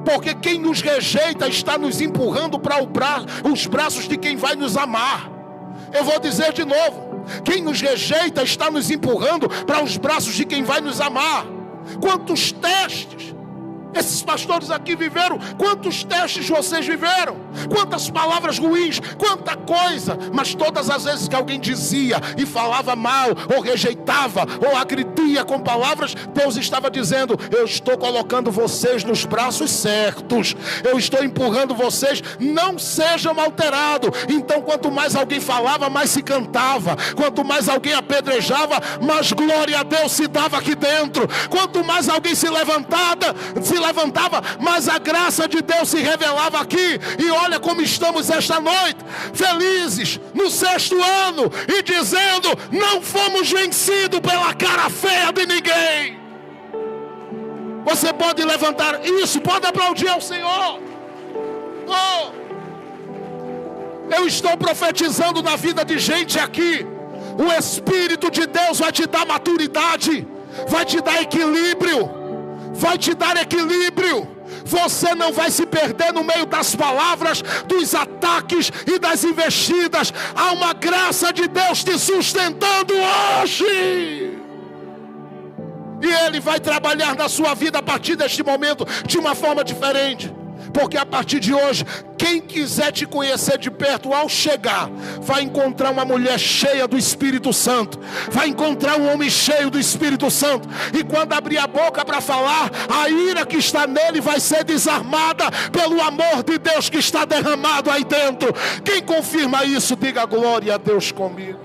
Porque quem nos rejeita está nos empurrando para os braços de quem vai nos amar. Eu vou dizer de novo: quem nos rejeita está nos empurrando para os braços de quem vai nos amar. Quantos testes esses pastores aqui viveram? Quantos testes vocês viveram? Quantas palavras ruins, quanta coisa. Mas todas as vezes que alguém dizia e falava mal, ou rejeitava, ou agredia com palavras, Deus estava dizendo: eu estou colocando vocês nos braços certos, eu estou empurrando vocês, não sejam alterados. Então quanto mais alguém falava, mais se cantava. Quanto mais alguém apedrejava, mais glória a Deus se dava aqui dentro. Quanto mais alguém se levantava, mas a graça de Deus se revelava aqui. E olha como estamos esta noite, felizes no 6º ano, e dizendo: não fomos vencidos pela cara feia de ninguém. Você pode levantar isso, pode aplaudir ao Senhor. Oh, eu estou profetizando na vida de gente aqui. O Espírito de Deus vai te dar maturidade, vai te dar equilíbrio, vai te dar equilíbrio. Você não vai se perder no meio das palavras, dos ataques e das investidas. Há uma graça de Deus te sustentando hoje. E Ele vai trabalhar na sua vida a partir deste momento de uma forma diferente. Porque a partir de hoje, quem quiser te conhecer de perto, ao chegar, vai encontrar uma mulher cheia do Espírito Santo, vai encontrar um homem cheio do Espírito Santo. E quando abrir a boca para falar, a ira que está nele vai ser desarmada pelo amor de Deus que está derramado aí dentro. Quem confirma isso, diga glória a Deus comigo.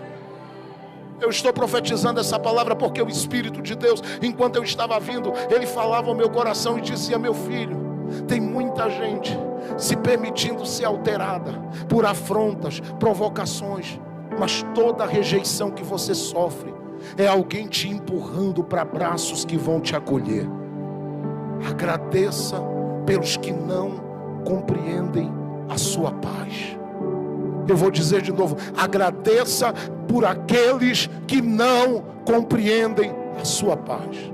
Eu estou profetizando essa palavra porque o Espírito de Deus, enquanto eu estava vindo, Ele falava ao meu coração e dizia: meu filho, tem muita gente se permitindo ser alterada por afrontas, provocações, mas toda a rejeição que você sofre é alguém te empurrando para braços que vão te acolher. Agradeça pelos que não compreendem a sua paz. Eu vou dizer de novo: agradeça por aqueles que não compreendem a sua paz.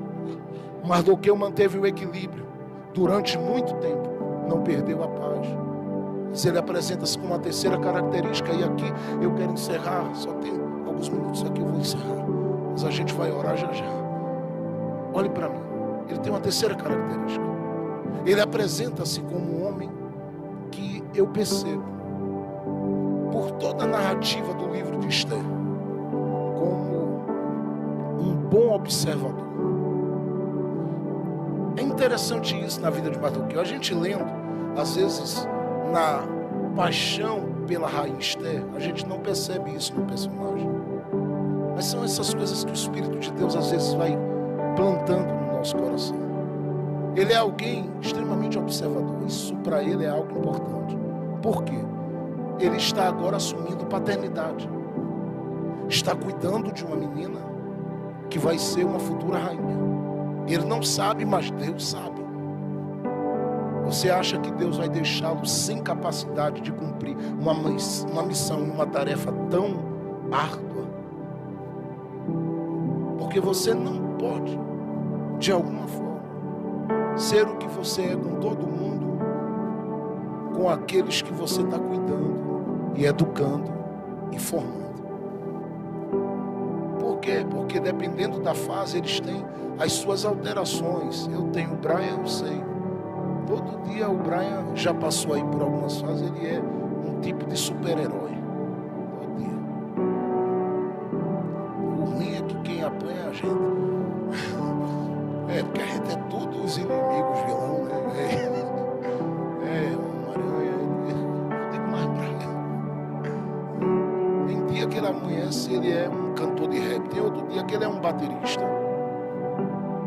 Mardoqueu manteve o equilíbrio durante muito tempo, não perdeu a paz. Mas ele apresenta-se com uma terceira característica, e aqui eu quero encerrar, só tenho alguns minutos aqui, eu vou encerrar, mas a gente vai orar já já. Olhe para mim, ele tem uma terceira característica. Ele apresenta-se como um homem que eu percebo, por toda a narrativa do livro de Esther, como um bom observador. É interessante isso na vida de Mardoqueu. A gente lendo, às vezes, na paixão pela rainha Esther, a gente não percebe isso no personagem. Mas são essas coisas que o Espírito de Deus às vezes vai plantando no nosso coração. Ele é alguém extremamente observador. Isso para ele é algo importante. Por quê? Ele está agora assumindo paternidade. Está cuidando de uma menina que vai ser uma futura rainha. Ele não sabe, mas Deus sabe. Você acha que Deus vai deixá-lo sem capacidade de cumprir uma missão, uma tarefa tão árdua? Porque você não pode, de alguma forma, ser o que você é com todo mundo, com aqueles que você está cuidando e educando e formando. Por quê? Porque dependendo da fase, eles têm as suas alterações. Eu tenho o Brian, eu sei. Todo dia o Brian já passou aí por algumas fases, ele é um tipo de super-herói. Todo dia. O ruim é que quem apanha é a gente. Porque a gente é todos os inimigos vilão, né? Uma aranha. Não tem mais Brian. Tem dia que ele amanhece, ele é um cantor de rap. Tem outro dia que ele é um baterista.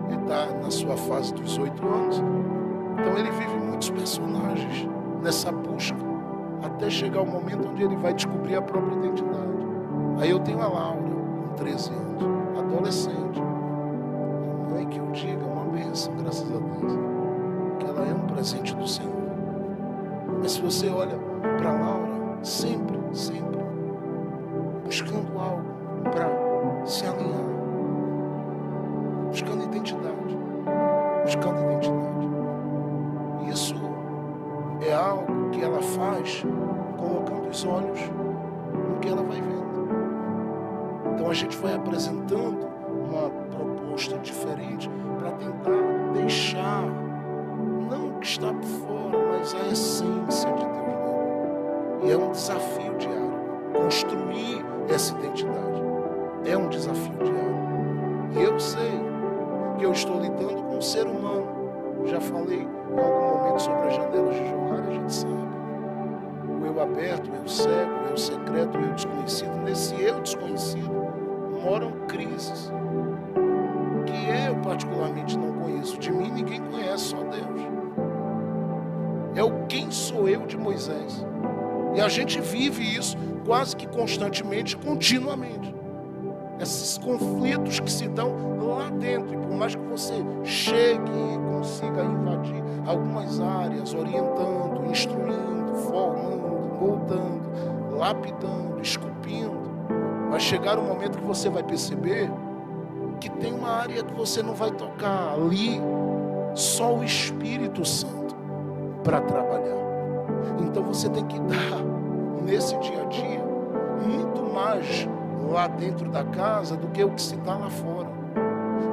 Ele está na sua fase dos 8 anos. Então ele vive muitos personagens nessa busca, até chegar o momento onde ele vai descobrir a própria identidade. Aí eu tenho a Laura, com 13 anos, adolescente. A mãe que eu diga, uma bênção, graças a Deus, que ela é um presente do Senhor. Mas se você olha para Laura, sempre buscando algo para se alinhar, buscando identidade. Isso é algo que ela faz colocando os olhos no que ela vai vendo. Então a gente vai apresentando uma proposta diferente para para tentar deixar, não o que está por fora, mas a essência de Deus nele. E é um desafio diário. Construir essa identidade é um desafio diário. E eu sei que eu estou lidando com um ser humano. Já falei em algum momento sobre as janelas de Joara, a gente sabe. O eu aberto, o eu cego, o eu secreto, o eu desconhecido. Nesse eu desconhecido moram crises que eu particularmente não conheço. De mim ninguém conhece, só Deus. É o quem sou eu de Moisés. E a gente vive isso quase que constantemente, continuamente. Esses conflitos que se dão lá dentro. E por mais que você chegue e consiga invadir algumas áreas, orientando, instruindo, formando, moldando, lapidando, esculpindo, vai chegar um momento que você vai perceber que tem uma área que você não vai tocar. Ali, só o Espírito Santo para trabalhar. Então você tem que dar, nesse dia a dia, muito mais lá dentro da casa do que o que se dá lá fora.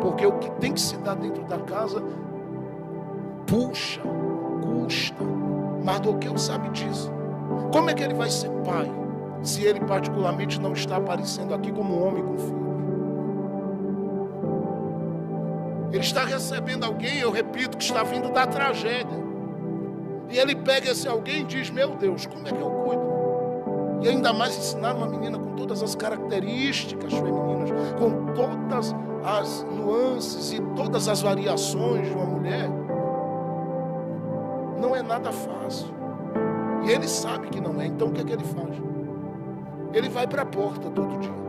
Porque o que tem que se dar dentro da casa puxa, custa. Mardoqueu sabe disso. Como é que ele vai ser pai se ele particularmente não está aparecendo aqui como um homem com filho? Ele está recebendo alguém, eu repito, que está vindo da tragédia. E ele pega esse alguém e diz: meu Deus, como é que eu cuido? E ainda mais ensinar uma menina com todas as características femininas, com todas as nuances e todas as variações de uma mulher, não é nada fácil. E ele sabe que não é. Então o que é que ele faz? Ele vai para a porta todo dia.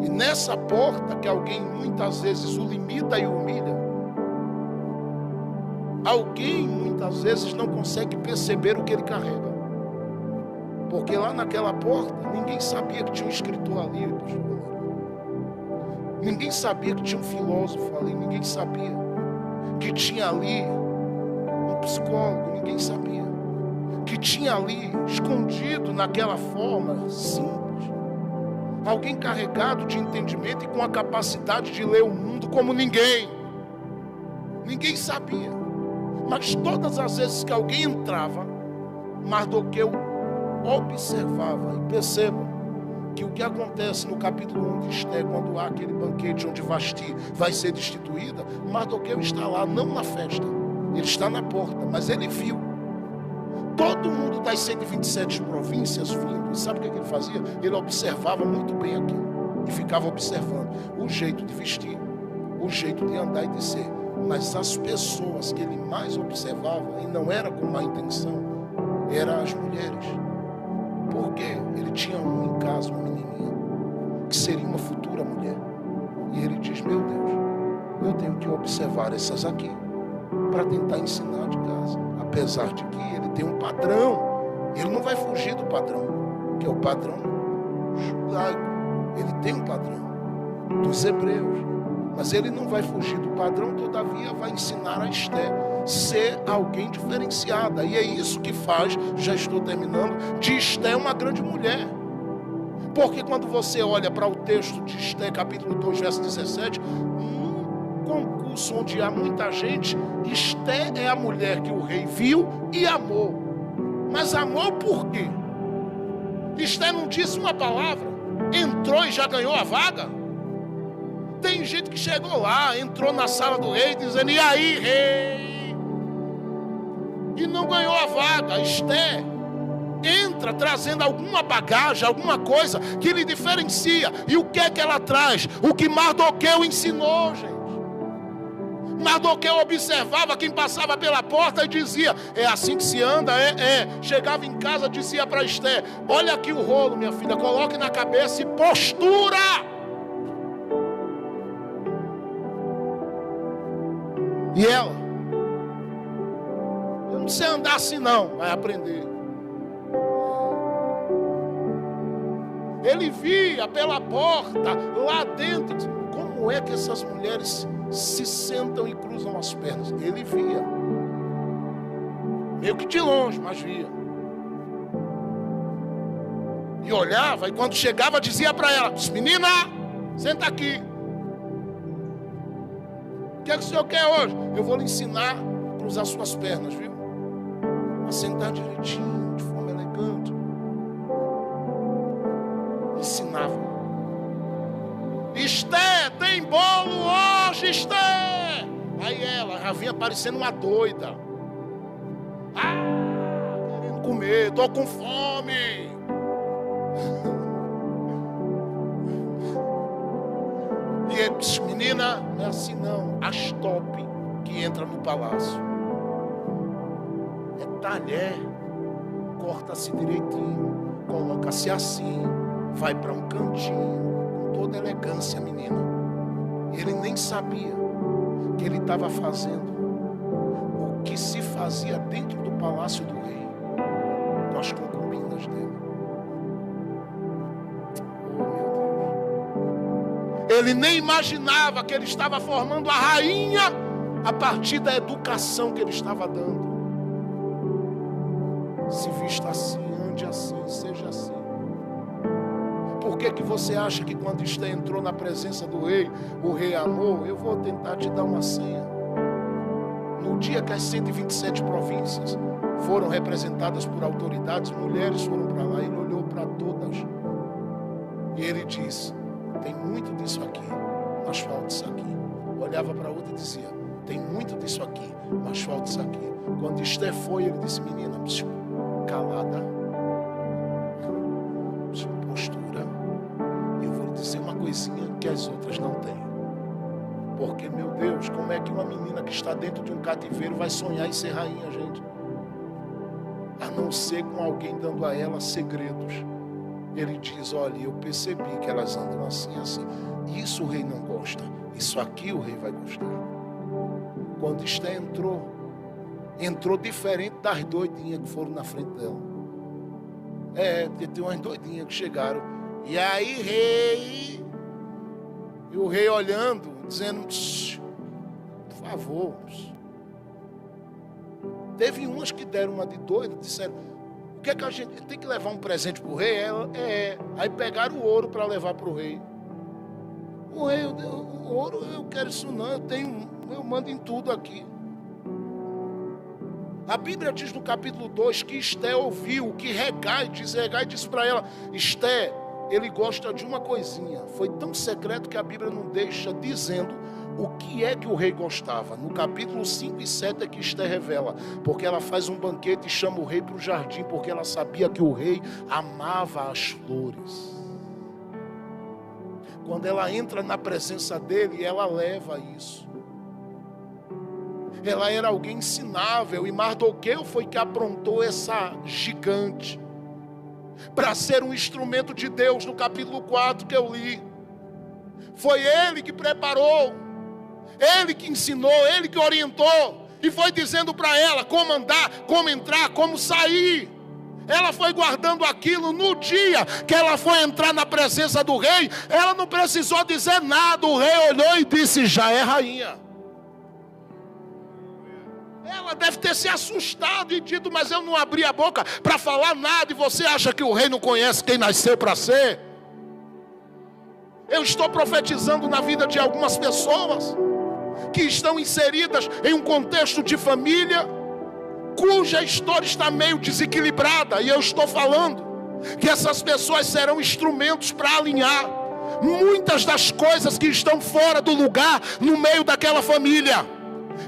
E nessa porta que alguém muitas vezes o limita e humilha, alguém muitas vezes não consegue perceber o que ele carrega. Porque lá naquela porta, ninguém sabia que tinha um escritor ali, pastor. Ninguém sabia que tinha um filósofo ali, ninguém sabia que tinha ali um psicólogo, ninguém sabia que tinha ali, escondido naquela forma simples, alguém carregado de entendimento e com a capacidade de ler o mundo como ninguém. Ninguém sabia. Mas todas as vezes que alguém entrava, Mardoqueu observava. E perceba que o que acontece no capítulo 1 de Esté, quando há aquele banquete onde Vasti vai ser destituída, Mardoqueu está lá, não na festa, ele está na porta, mas ele viu todo mundo das 127 províncias vindo. E sabe o que ele fazia? Ele observava muito bem aquilo e ficava observando o jeito de vestir, o jeito de andar e de ser. Mas as pessoas que ele mais observava, e não era com má intenção, eram as mulheres. Porque ele tinha em casa, uma menininha, que seria uma futura mulher. E ele diz: meu Deus, eu tenho que observar essas aqui, para tentar ensinar de casa. Apesar de que ele tem um padrão, ele não vai fugir do padrão, que é o padrão judaico. Ele tem um padrão dos hebreus, mas ele não vai fugir do padrão, todavia vai ensinar a Esté ser alguém diferenciada. E é isso que faz, já estou terminando, de Esté uma grande mulher. Porque quando você olha para o texto de Esté, capítulo 2, verso 17, num concurso onde há muita gente, Esté é a mulher que o rei viu e amou. Mas amou por quê? Esté não disse uma palavra, entrou e já ganhou a vaga. Tem gente que chegou lá, entrou na sala do rei dizendo: e aí, rei? E não ganhou a vaga. Esté entra trazendo alguma bagagem, alguma coisa que lhe diferencia. E o que é que ela traz? O que Mardoqueu ensinou, gente. Mardoqueu observava quem passava pela porta e dizia: é assim que se anda, Chegava em casa, dizia para Esté: olha aqui o rolo, minha filha, coloque na cabeça e postura. E ela: eu não sei andar assim não. Vai aprender. Ele via pela porta, lá dentro, como é que essas mulheres se sentam e cruzam as pernas. Ele via, meio que de longe, mas via. E olhava, e quando chegava dizia para ela: menina, senta aqui. O que é que o senhor quer hoje? Eu vou lhe ensinar a cruzar suas pernas, viu? A sentar direitinho, de forma elegante. Ensinava. Esté, tem bolo hoje, Esté. Aí ela já vinha parecendo uma doida. Querendo comer, estou com fome. E ele disse, menina, não é assim não. As top que entra no palácio. É talher. Corta-se direitinho. Coloca-se assim. Vai para um cantinho. Com toda elegância, menina. Ele nem sabia que ele estava fazendo o que se fazia dentro do palácio do rei. Com as concubinas dele. Ele nem imaginava que ele estava formando a rainha a partir da educação que ele estava dando. Se vista assim, ande assim, seja assim. Por que você acha que quando Esté entrou na presença do rei, o rei amou? Eu vou tentar te dar uma senha. No dia que as 127 províncias foram representadas por autoridades, mulheres foram para lá, ele olhou para todas. E ele disse, tem muito disso aqui, mas falta isso aqui. Olhava para outra e dizia, tem muito disso aqui, mas falta isso aqui. Quando Esté foi, ele disse, menina, calada, postura. Eu vou lhe dizer uma coisinha que as outras não têm. Porque, meu Deus, como é que uma menina que está dentro de um cativeiro vai sonhar em ser rainha, gente? A não ser com alguém dando a ela segredos. Ele diz, olha, eu percebi que elas andam assim, assim. Isso o rei não gosta. Isso aqui o rei vai gostar. Quando Esté entrou diferente das doidinhas que foram na frente dela. Tem umas doidinhas que chegaram. E aí, rei... E o rei olhando, dizendo, por favor. Teve umas que deram uma de doida, disseram, o que é que a gente tem que levar um presente para o rei? Aí pegaram o ouro para levar para o rei. O rei, o ouro, eu quero isso não, eu mando em tudo aqui. A Bíblia diz no capítulo 2 que Esté ouviu o que Hegai disse para ela, Esté, ele gosta de uma coisinha. Foi tão secreto que a Bíblia não deixa dizendo o que é que o rei gostava. No capítulo 5 e 7 é que Esté revela. Porque ela faz um banquete e chama o rei para o jardim, porque ela sabia que o rei amava as flores. Quando ela entra na presença dele, ela leva isso. Ela era alguém ensinável. E Mardoqueu foi que aprontou essa gigante para ser um instrumento de Deus, no capítulo 4 que eu li. Foi ele que preparou, ele que ensinou, ele que orientou, e foi dizendo para ela como andar, como entrar, como sair. Ela foi guardando aquilo. No dia que ela foi entrar na presença do rei, ela não precisou dizer nada. O rei olhou e disse, já é rainha. Ela deve ter se assustado e dito, mas eu não abri a boca para falar nada. E você acha que o rei não conhece quem nasceu para ser? Eu estou profetizando na vida de algumas pessoas que estão inseridas em um contexto de família, cuja história está meio desequilibrada. E eu estou falando que essas pessoas serão instrumentos para alinhar muitas das coisas que estão fora do lugar no meio daquela família.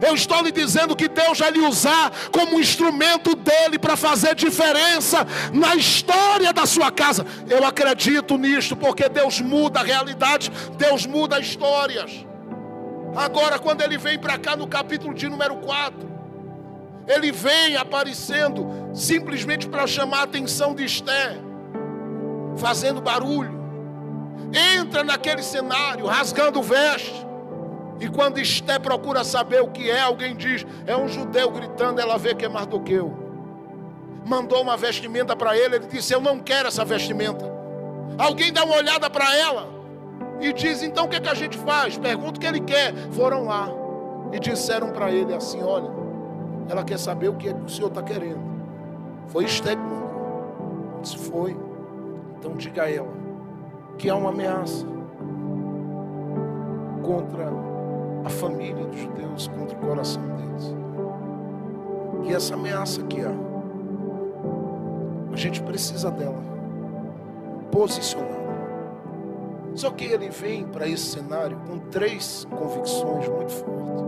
Eu estou lhe dizendo que Deus vai lhe usar como um instrumento dele para fazer diferença na história da sua casa. Eu acredito nisto, porque Deus muda a realidade, Deus muda histórias. Agora, quando ele vem para cá no capítulo de número 4, ele vem aparecendo simplesmente para chamar a atenção de Esté, fazendo barulho. Entra naquele cenário, rasgando o veste. E quando Esté procura saber o que é, alguém diz, é um judeu gritando, ela vê que é Mardoqueu. Mandou uma vestimenta para ele, ele disse, eu não quero essa vestimenta. Alguém dá uma olhada para ela e diz, então o que é que a gente faz? Pergunta o que ele quer. Foram lá e disseram para ele assim, olha, ela quer saber o que é que o senhor está querendo. Foi Esté que mandou. Disse, foi. Então diga a ela que há uma ameaça contra a família dos judeus, contra o coração deles. E essa ameaça que há, a gente precisa dela, posicionada. Só que ele vem para esse cenário com 3 convicções muito fortes.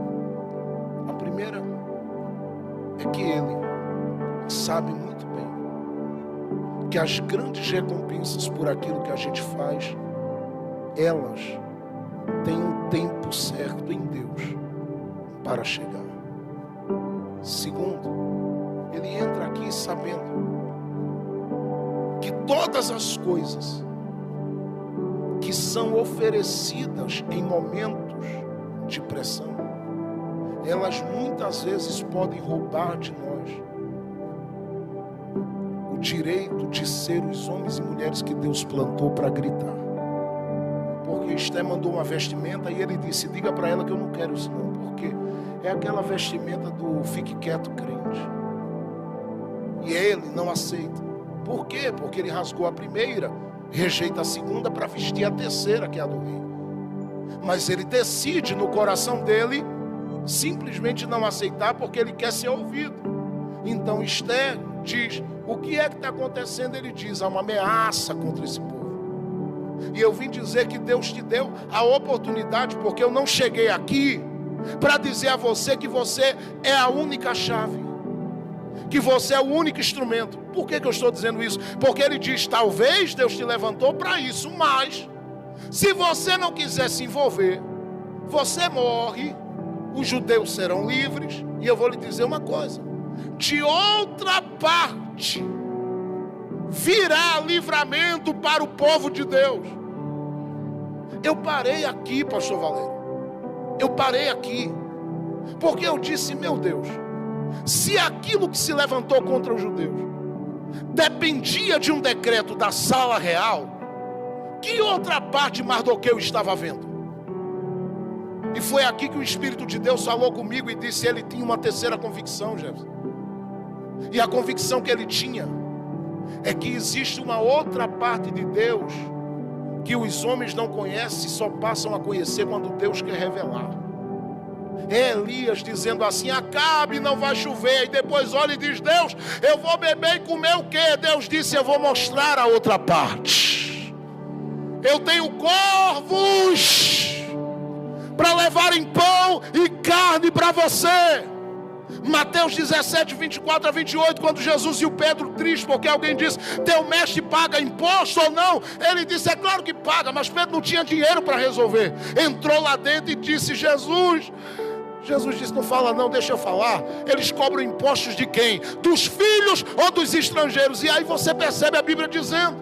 A primeira é que ele sabe muito bem que as grandes recompensas por aquilo que a gente faz, elas têm um tempo certo em Deus para chegar. Segundo, ele entra aqui sabendo que todas as coisas que são oferecidas em momentos de pressão, elas muitas vezes podem roubar de nós o direito de ser os homens e mulheres que Deus plantou para gritar. Porque Esté mandou uma vestimenta e ele disse: diga para ela que eu não quero isso não, porque é aquela vestimenta do fique quieto crente. E ele não aceita. Por quê? Porque ele rasgou a primeira, rejeita a segunda para vestir a terceira, que é a do rei. Mas ele decide no coração dele simplesmente não aceitar, porque ele quer ser ouvido. Então Esté diz: o que é que está acontecendo? Ele diz: há uma ameaça contra esse povo. E eu vim dizer que Deus te deu a oportunidade, porque eu não cheguei aqui para dizer a você que você é a única chave, que você é o único instrumento. Por que eu estou dizendo isso? Porque ele diz: talvez Deus te levantou para isso, mas se você não quiser se envolver, você morre, os judeus serão livres. E eu vou lhe dizer uma coisa: de outra parte virá livramento para o povo de Deus. Eu parei aqui, pastor Valério, eu parei aqui porque eu disse: meu Deus, se aquilo que se levantou contra os judeus dependia de um decreto da sala real, que outra parte Mardoqueu estava vendo? E foi aqui que o Espírito de Deus falou comigo e disse: ele tinha uma terceira convicção, Jefferson. E a convicção que ele tinha é que existe uma outra parte de Deus que os homens não conhecem, só passam a conhecer quando Deus quer revelar. É Elias dizendo assim: Acabe, não vai chover. E depois olha e diz: Deus, eu vou beber e comer o quê? Deus disse: eu vou mostrar a outra parte. Eu tenho corvos para levarem pão e carne para você. Mateus 17, 24 a 28, quando Jesus e o Pedro triste, porque alguém disse: teu mestre paga imposto ou não? Ele disse: é claro que paga, mas Pedro não tinha dinheiro para resolver. Entrou lá dentro e disse: Jesus disse: não fala não, deixa eu falar. Eles cobram impostos de quem? Dos filhos ou dos estrangeiros? E aí você percebe a Bíblia dizendo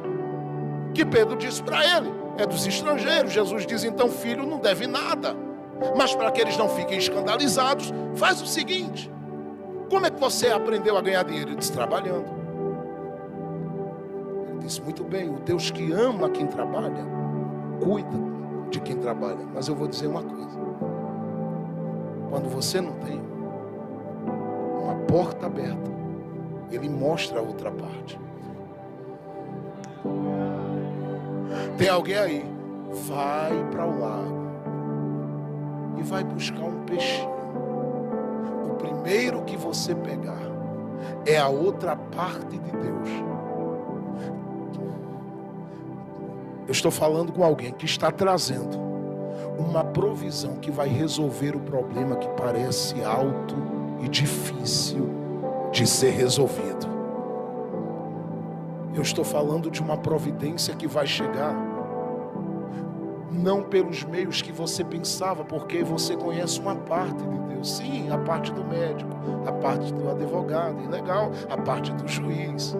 que Pedro disse para ele: é dos estrangeiros. Jesus diz: então filho não deve nada. Mas para que eles não fiquem escandalizados, faz o seguinte: como é que você aprendeu a ganhar dinheiro? Ele disse: trabalhando. Ele disse: muito bem, o Deus que ama quem trabalha, cuida de quem trabalha. Mas eu vou dizer uma coisa: quando você não tem uma porta aberta, Ele mostra a outra parte. Tem alguém aí? Vai para o lago e vai buscar um peixinho. O primeiro que você pegar é a outra parte de Deus. Eu estou falando com alguém que está trazendo uma provisão que vai resolver o problema que parece alto e difícil de ser resolvido. Eu estou falando de uma providência que vai chegar não pelos meios que você pensava, porque você conhece uma parte de Deus. Sim, a parte do médico, a parte do advogado, e legal, a parte do juiz.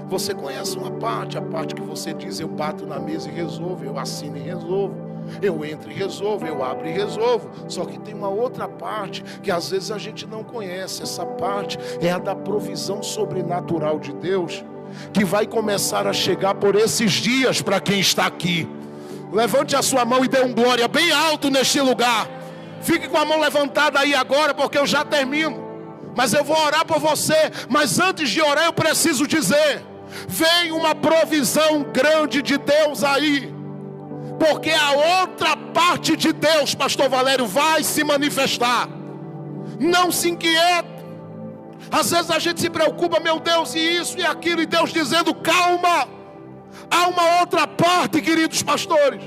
Você conhece uma parte, a parte que você diz: eu bato na mesa e resolvo, eu assino e resolvo, eu entro e resolvo, eu abro e resolvo. Só que tem uma outra parte que às vezes a gente não conhece. Essa parte é a da provisão sobrenatural de Deus, que vai começar a chegar por esses dias para quem está aqui. Levante a sua mão e dê um glória bem alto neste lugar. Fique com a mão levantada aí agora, porque eu já termino. Mas eu vou orar por você. Mas antes de orar eu preciso dizer: vem uma provisão grande de Deus aí. porque a outra parte de Deus, pastor Valério, vai se manifestar. Não se inquiete. Às vezes a gente se preocupa, meu Deus, e isso e aquilo, e Deus dizendo, calma. Há uma outra parte, queridos pastores,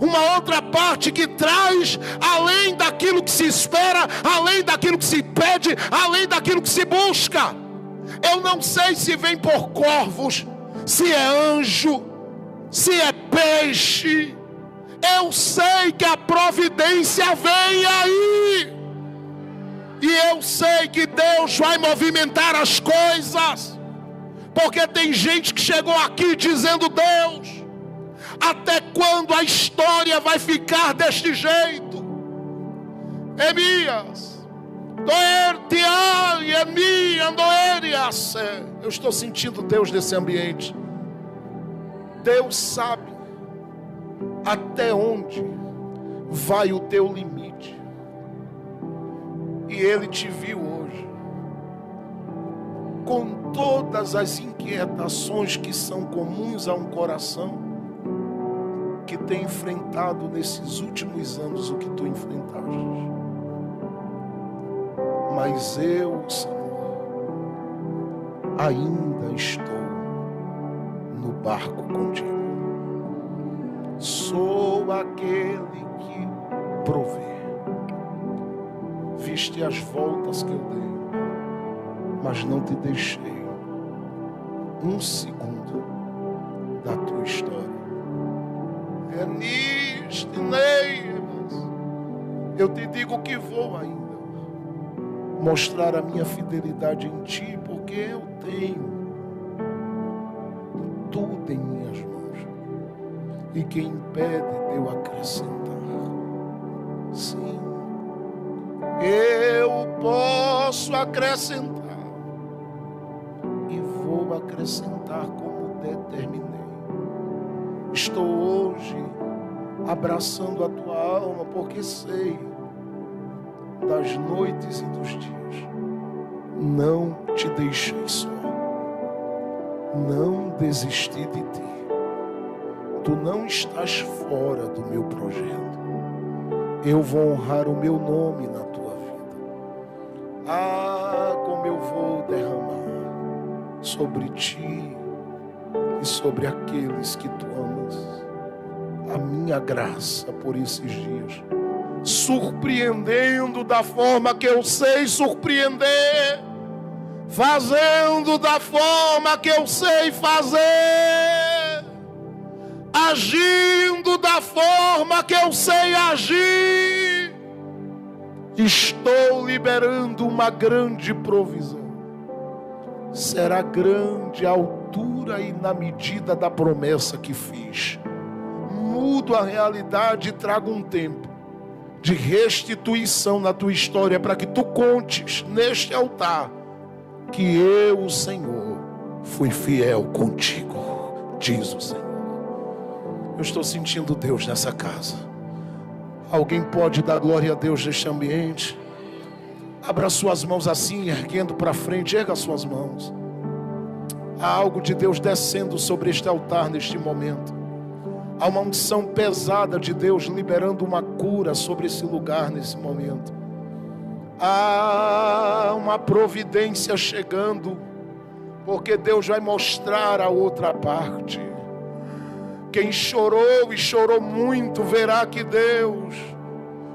uma outra parte que traz além daquilo que se espera, além daquilo que se pede, além daquilo que se busca. Eu não sei se vem por corvos, se é anjo, se é peixe. Eu sei que a providência vem aí. E eu sei que Deus vai movimentar as coisas. Porque tem gente que chegou aqui dizendo, Deus, até quando a história vai ficar deste jeito? Eu estou sentindo Deus nesse ambiente. Deus sabe até onde vai o teu limite. E Ele te viu hoje com todas as inquietações que são comuns a um coração que tem enfrentado nesses últimos anos o que tu enfrentaste. Mas eu, Senhor, ainda estou no barco contigo. Sou aquele que provê. Viste as voltas que eu dei, mas não te deixei um segundo da tua história. Eu te digo que vou ainda mostrar a minha fidelidade em ti, porque eu tenho tudo em minhas mãos. E quem impede de eu acrescentar? Sim, eu posso acrescentar e vou acrescentar como determinei. Estou hoje abraçando a tua alma, porque sei das noites e dos dias não te deixei só, não desisti de ti. Tu não estás fora do meu projeto. Eu vou honrar o meu nome na tua vida. Ah, como eu vou derramar sobre ti e sobre aqueles que tu amas a minha graça por esses dias, surpreendendo da forma que eu sei surpreender, fazendo da forma que eu sei fazer, agindo da forma que eu sei agir. Estou liberando uma grande provisão. Será grande a altura e na medida da promessa que fiz. Mudo a realidade e trago um tempo de restituição na tua história, para que tu contes neste altar que eu, o Senhor, fui fiel contigo, diz o Senhor. Eu estou sentindo Deus nessa casa. Alguém pode dar glória a Deus neste ambiente? Abra suas mãos assim, erguendo para frente. Erga suas mãos. Há algo de Deus descendo sobre este altar neste momento. Há uma unção pesada de Deus liberando uma cura sobre esse lugar nesse momento. Há uma providência chegando, porque Deus vai mostrar a outra parte. Quem chorou e chorou muito, verá que Deus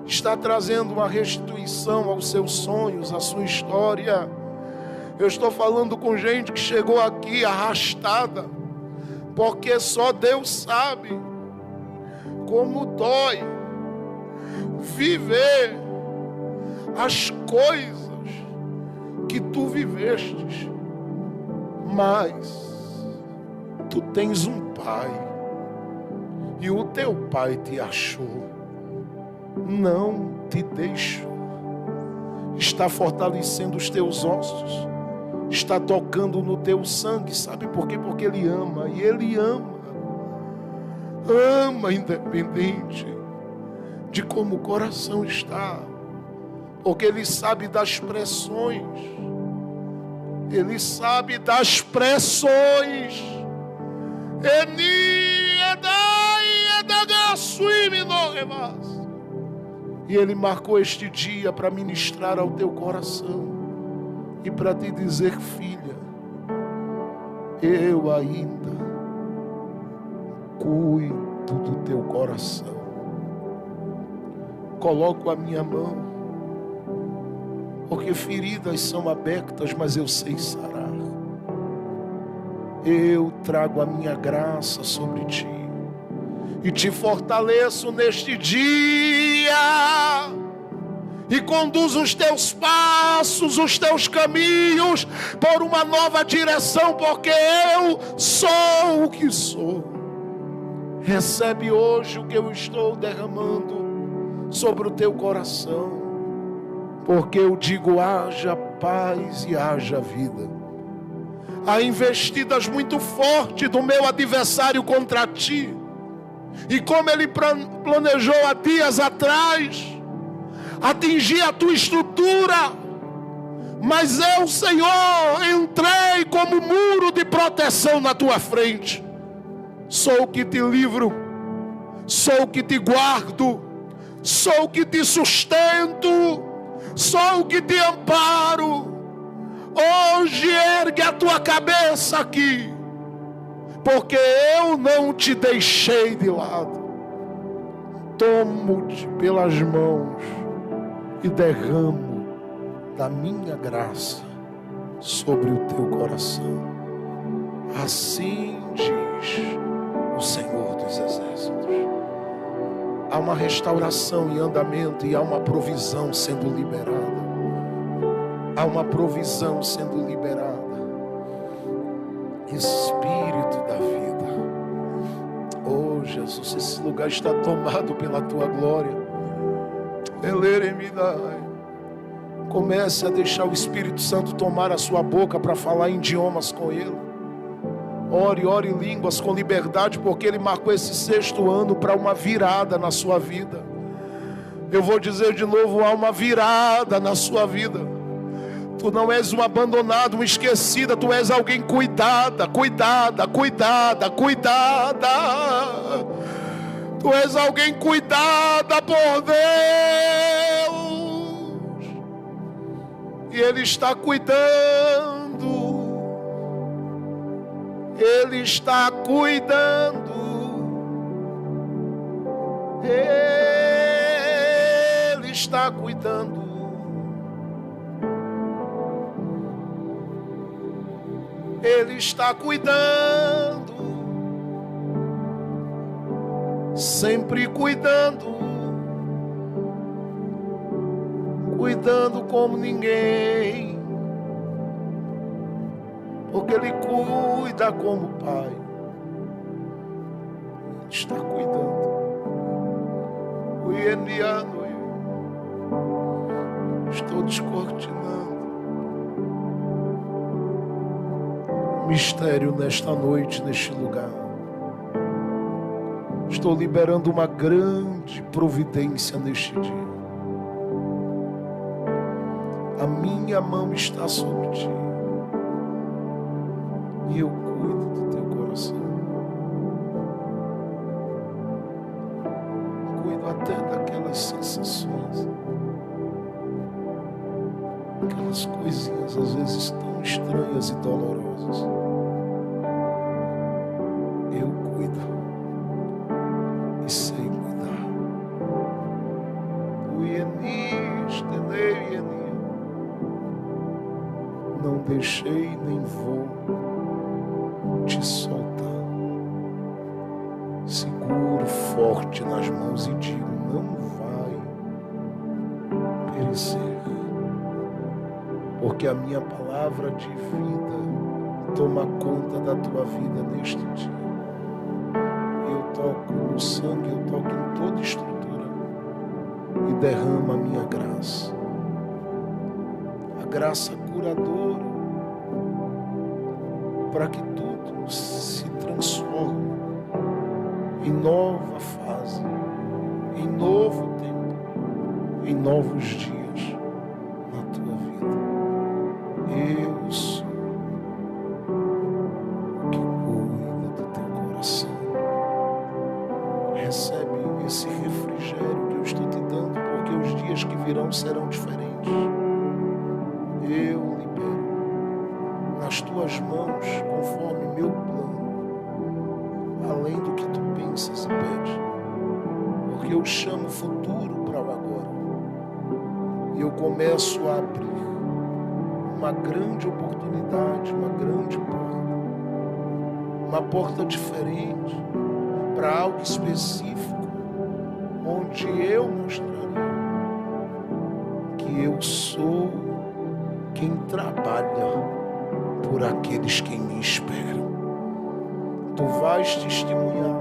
está trazendo uma restituição aos seus sonhos, à sua história. Eu estou falando com gente que chegou aqui arrastada, porque só Deus sabe como dói viver as coisas que tu vivestes. Mas tu tens um pai, e o teu pai te achou, não te deixou, está fortalecendo os teus ossos, está tocando no teu sangue. Sabe por quê? Porque Ele ama, e Ele ama independente de como o coração está, porque Ele sabe das pressões, Ele sabe das pressões. E Ele marcou este dia para ministrar ao teu coração e para te dizer: filha, eu ainda cuido do teu coração. Coloco a minha mão, porque feridas são abertas, mas eu sei sarar. Eu trago a minha graça sobre ti e te fortaleço neste dia e conduzo os teus passos, os teus caminhos por uma nova direção, porque eu sou o que sou. Recebe hoje o que eu estou derramando sobre o teu coração, porque eu digo: haja paz e haja vida. Há investidas muito fortes do meu adversário contra ti, e como ele planejou há dias atrás atingir a tua estrutura, mas eu, Senhor, entrei como muro de proteção na tua frente. Sou o que te livro, sou o que te guardo, sou o que te sustento, sou o que te amparo. Hoje ergue a tua cabeça aqui, porque eu não te deixei de lado. Tomo-te pelas mãos e derramo da minha graça sobre o teu coração. Assim diz o Senhor dos Exércitos. Há uma restauração em andamento e há uma provisão sendo liberada. Há uma provisão sendo liberada. Espírito da vida. Oh Jesus, esse lugar está tomado pela tua glória. Comece a deixar o Espírito Santo tomar a sua boca para falar em idiomas com Ele. Ore em línguas com liberdade, porque Ele marcou esse 6º ano para uma virada na sua vida. Eu vou dizer de novo: há uma virada na sua vida. Tu não és um abandonado, uma esquecida. Tu és alguém cuidada. Tu és alguém cuidada por Deus. E Ele está cuidando. Ele está cuidando. Ele está cuidando. Ele está cuidando, sempre cuidando, cuidando como ninguém, porque Ele cuida como Pai. Ele está cuidando. Estou descortinando mistério nesta noite, neste lugar. Estou liberando uma grande providência neste dia. A minha mão está sobre ti e eu cuido do teu coração. Cuido até daquelas sensações, aquelas coisinhas às vezes tão estranhas e dolorosas. Eu cuido e sei cuidar. O Ienis, Tenei, não deixei nem vou te soltar. Seguro forte nas mãos e digo: não vai perecer, porque a minha palavra de vida toma conta da tua vida neste dia. Eu toco no sangue, eu toco em toda estrutura e derramo a minha graça. A graça curadora, para que tudo se transforme em nova fase, em novo tempo, em novos dias na tua vida. Eu sou o que cuida do teu coração. Recebe serão diferentes. Eu libero nas tuas mãos, conforme meu plano, além do que tu pensas e pedes, porque eu chamo o futuro para o agora, e eu começo a abrir uma grande oportunidade, uma grande porta, uma porta diferente, para algo específico, onde eu mostraria que eu sou quem trabalha por aqueles que me esperam. Tu vais testemunhar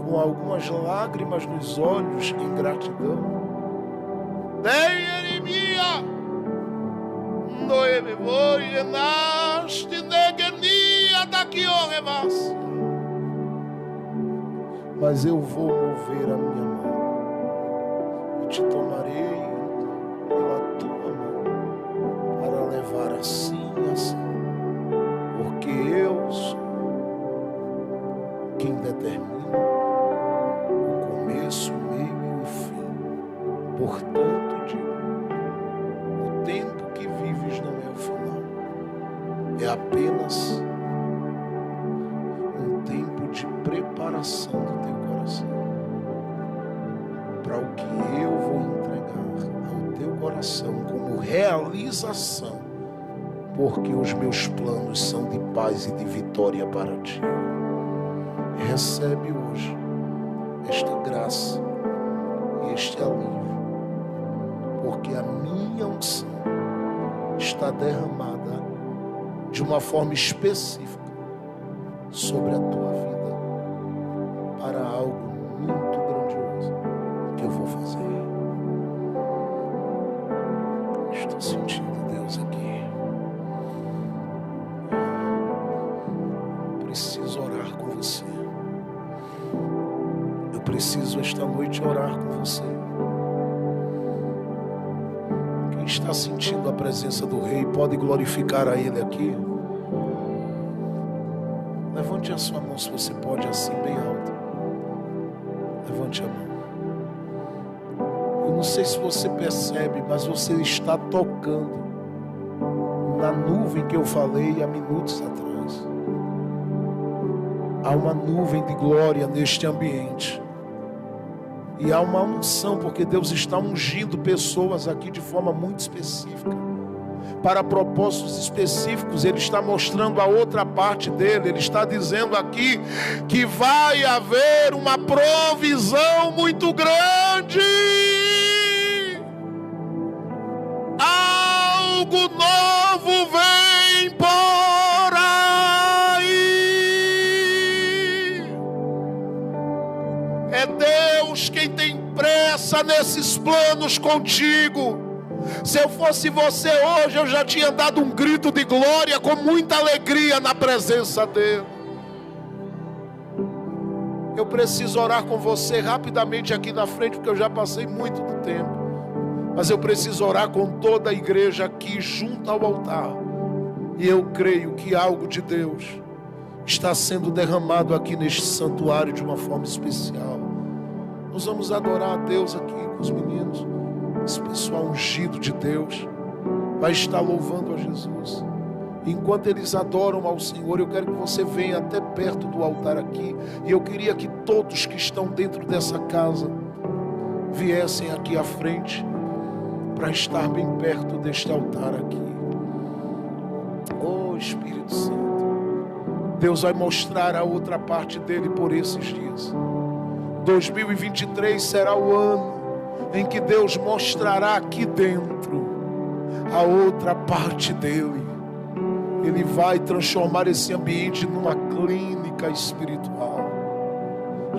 com algumas lágrimas nos olhos em gratidão. Mas eu vou mover a minha mão e te tomarei pela tua mão para levar assim, porque eu sou quem determina o começo, o meio e o fim. Portanto, digo, o tempo que vives não é o final, é apenas um tempo de preparação do teu coração para o que eu vou entregar ao teu coração como realização, porque os meus planos são de paz e de vitória para ti. Recebe hoje esta graça e este alívio, porque a minha unção está derramada de uma forma específica sobre a tua vida, para algo muito grandioso que eu vou fazer. Estou sentindo Deus aqui. Preciso orar com você. Eu preciso esta noite orar com você. Quem está sentindo a presença do Rei pode glorificar a Ele aqui. Levante a sua mão, se você pode, assim bem alto. Levante a mão. Eu não sei se você percebe, mas você está tocando na nuvem que eu falei há minutos atrás. Há uma nuvem de glória neste ambiente. E há uma unção, porque Deus está ungindo pessoas aqui de forma muito específica, para propósitos específicos. Ele está mostrando a outra parte dele. Ele está dizendo aqui que vai haver uma provisão muito grande. Algo novo vem por aí. É Deus quem tem pressa nesses planos contigo. Se eu fosse você hoje, eu já tinha dado um grito de glória com muita alegria na presença dele. Eu preciso orar com você rapidamente aqui na frente, porque eu já passei muito do tempo. Mas eu preciso orar com toda a igreja aqui junto ao altar. E eu creio que algo de Deus está sendo derramado aqui neste santuário de uma forma especial. Nós vamos adorar a Deus aqui com os meninos. Esse pessoal ungido de Deus vai estar louvando a Jesus. Enquanto eles adoram ao Senhor, eu quero que você venha até perto do altar aqui. E eu queria que todos que estão dentro dessa casa viessem aqui à frente, para estar bem perto deste altar aqui. Oh Espírito Santo, Deus vai mostrar a outra parte dele por esses dias. 2023 será o ano em que Deus mostrará aqui dentro a outra parte dele. Ele vai transformar esse ambiente numa clínica espiritual.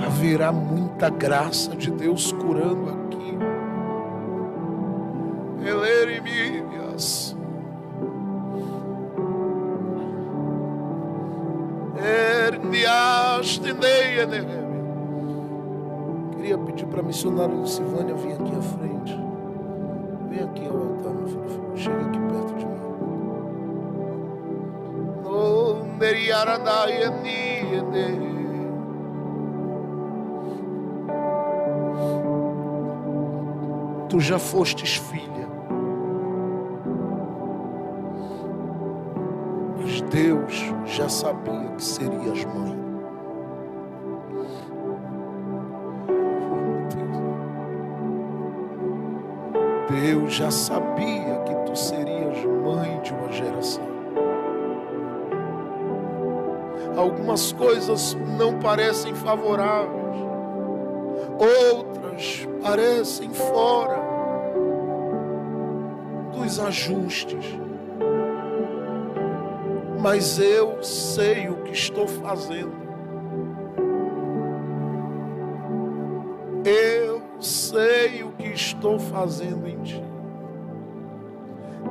Haverá muita graça de Deus curando aqui. Elerimias. Queria pedir para a missionária Lucivânia vir aqui à frente. Vem aqui ao altar, meu filho. Chega aqui perto de mim. Tu já fostes filha. Mas Deus já sabia que serias mãe. Deus já sabia que tu serias mãe de uma geração. Algumas coisas não parecem favoráveis, outras parecem fora dos ajustes. Mas eu sei o que estou fazendo. Eu sei o que estou fazendo em ti.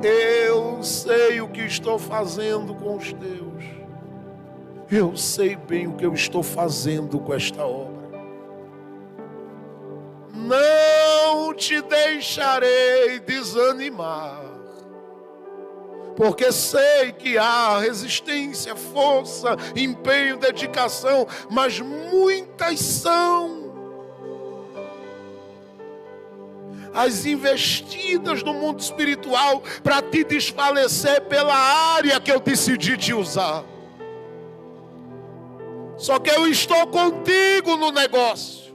Eu sei o que estou fazendo com os teus. Eu sei bem o que eu estou fazendo com esta obra. Não te deixarei desanimar, porque sei que há resistência, força, empenho, dedicação, mas muitas são as investidas no mundo espiritual para te desfalecer pela área que eu decidi te usar. Só que eu estou contigo no negócio.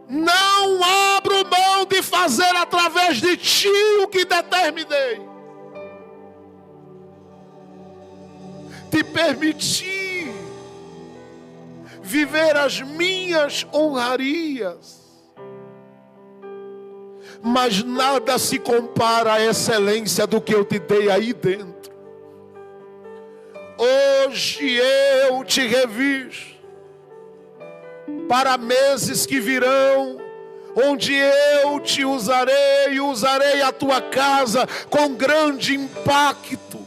Não abro mão de fazer através de ti o que determinei. Te permiti viver as minhas honrarias. Mas nada se compara à excelência do que eu te dei aí dentro. Hoje eu te revisto para meses que virão, onde eu te usarei e usarei a tua casa com grande impacto.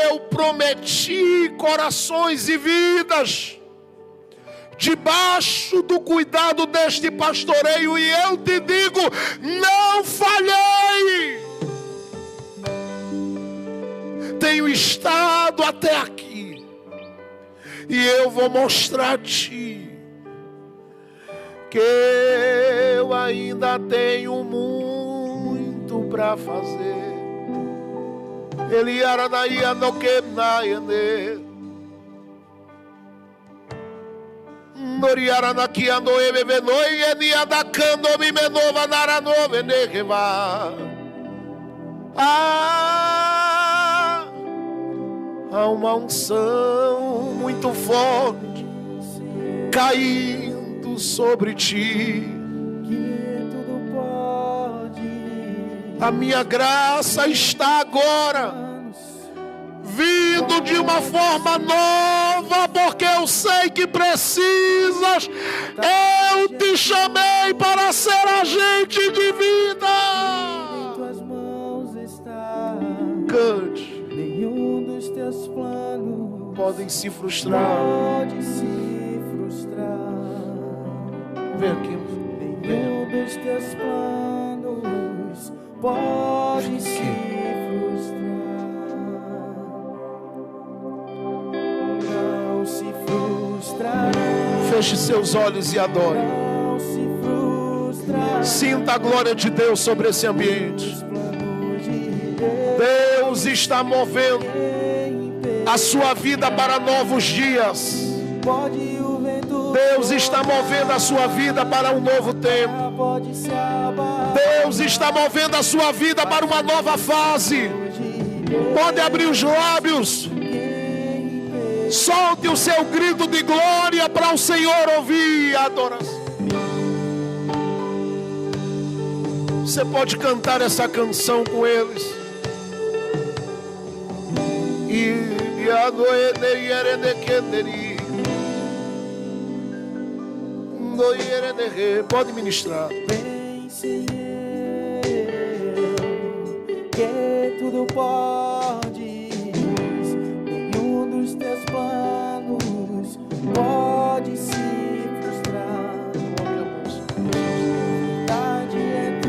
Eu prometi corações e vidas debaixo do cuidado deste pastoreio, e eu te digo, não falhei. Tenho estado até aqui, e eu vou mostrar a ti que eu ainda tenho muito para fazer. Ele era daí a no que naene. Noriara que andou e bebê noi e nia da cando me menova nara no venegeva. Há uma unção muito forte caindo sobre ti. A minha graça está agora vindo de uma forma nova, porque eu sei que precisas. Eu te chamei para ser agente de vida. Em tuas mãos está. Cante. Nenhum dos teus planos Podem se frustrar. pode se frustrar. Vem aqui. Nenhum dos teus planos pode se frustrar. Não se frustrará. Feche seus olhos e adore. Não se frustrará. Sinta a glória de Deus sobre esse ambiente. Os planos de Deus está movendo a sua vida para novos dias. pode o vento. Deus está movendo a sua vida para um novo tempo. Pode se abalar. Deus está movendo a sua vida para uma nova fase. Pode abrir os lábios. Solte o seu grito de glória para o Senhor ouvir a adoração. Você pode cantar essa canção com eles. Pode ministrar. Pense que tudo podes, nenhum dos teus planos pode se frustrar. Vontade é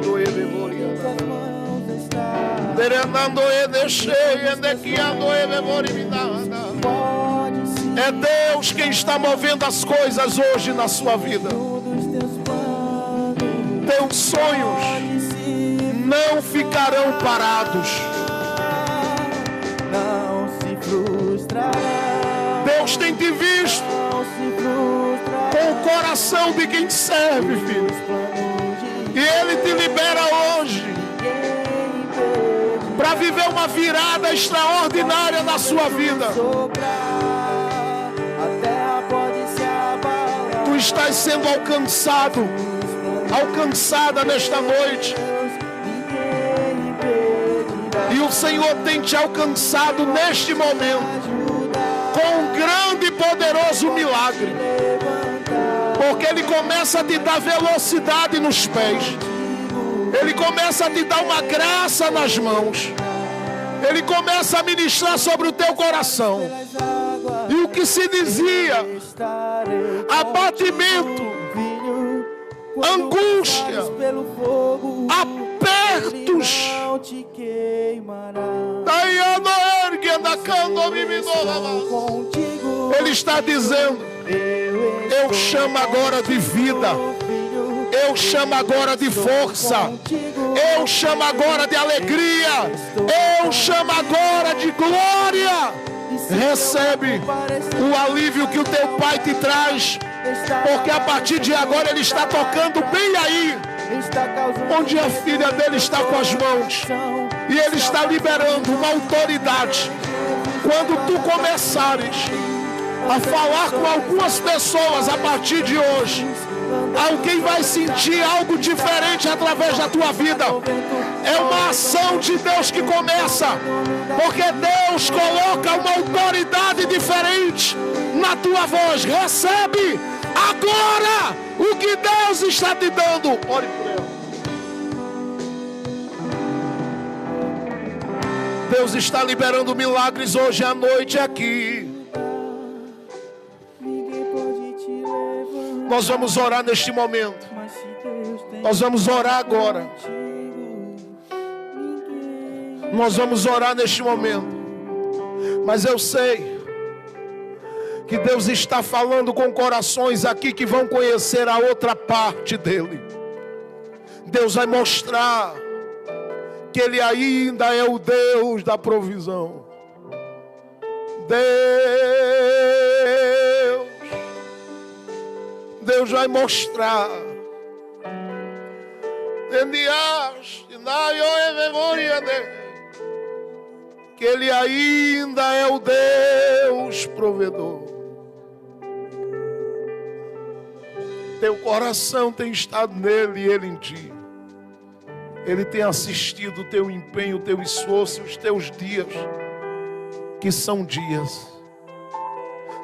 tua, em tuas mãos está. Pode se É Deus quem está movendo as coisas hoje na sua vida. Teus sonhos não ficarão parados. Não se frustrará. Deus tem te visto com o coração de quem serve, filho. E Ele te libera hoje para viver uma virada extraordinária na sua vida. Tu estás sendo alcançada nesta noite. E o Senhor tem te alcançado neste momento com um grande e poderoso milagre. Porque Ele começa a te dar velocidade nos pés. Ele começa a te dar uma graça nas mãos. Ele começa a ministrar sobre o teu coração. E o que se dizia, abatimento, angústia, apertos, Ele está dizendo: eu chamo agora de vida, eu chamo agora de força, eu chamo agora de alegria, eu chamo agora de glória. Recebe o alívio que o teu Pai te traz, porque a partir de agora Ele está tocando bem aí onde a filha dele está com as mãos, e Ele está liberando uma autoridade. Quando tu começares a falar com algumas pessoas a partir de hoje, alguém vai sentir algo diferente através da tua vida. É uma ação de Deus que começa, porque Deus coloca uma autoridade diferente na tua voz. Recebe agora o que Deus está te dando. Ore por ela. Deus está liberando milagres hoje à noite aqui. Nós vamos orar neste momento. Nós vamos orar agora. Nós vamos orar neste momento. Mas eu sei que Deus está falando com corações aqui que vão conhecer a outra parte dele. Deus vai mostrar que Ele ainda é o Deus da provisão. Deus vai mostrar que Ele ainda é o Deus provedor. Teu coração tem estado nele e Ele em ti. Ele tem assistido o teu empenho, o teu esforço, os teus dias, que são dias,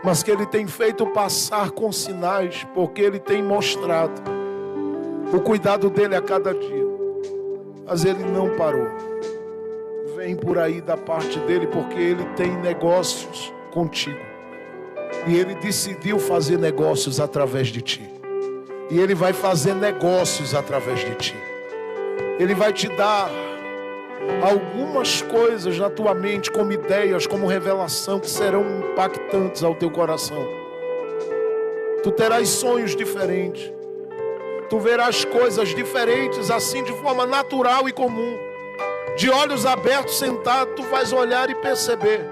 mas que Ele tem feito passar com sinais, porque Ele tem mostrado o cuidado dEle a cada dia. Mas Ele não parou. Vem por aí da parte dEle, porque Ele tem negócios contigo. E Ele decidiu fazer negócios através de ti. E Ele vai fazer negócios através de ti. Ele vai te dar algumas coisas na tua mente, como ideias, como revelação, que serão impactantes ao teu coração. Tu terás sonhos diferentes. Tu verás coisas diferentes, assim, de forma natural e comum. De olhos abertos, sentado, tu vais olhar e perceber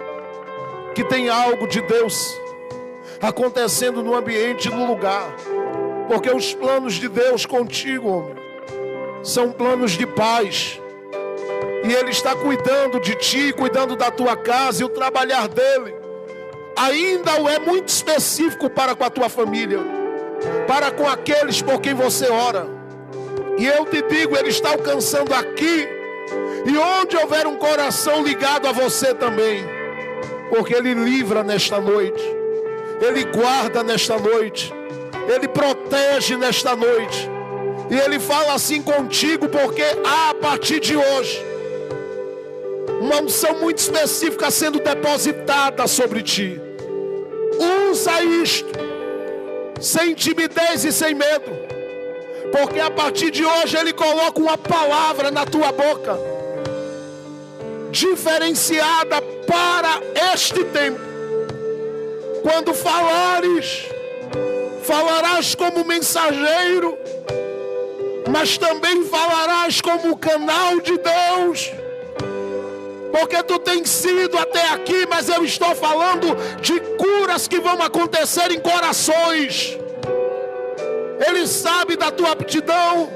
que tem algo de Deus acontecendo no ambiente, no lugar. Porque os planos de Deus contigo, homem, são planos de paz. E Ele está cuidando de ti, cuidando da tua casa, e o trabalhar dEle ainda é muito específico para com a tua família, para com aqueles por quem você ora. E eu te digo, Ele está alcançando aqui, e onde houver um coração ligado a você também, porque Ele livra nesta noite, Ele guarda nesta noite, Ele protege nesta noite. E Ele fala assim contigo, porque há a partir de hoje uma unção muito específica sendo depositada sobre ti. Usa isto sem timidez e sem medo, porque a partir de hoje Ele coloca uma palavra na tua boca, diferenciada para este tempo. Quando falares, falarás como mensageiro, mas também falarás como canal de Deus. Porque tu tens sido até aqui, mas eu estou falando de curas que vão acontecer em corações. Ele sabe da tua aptidão,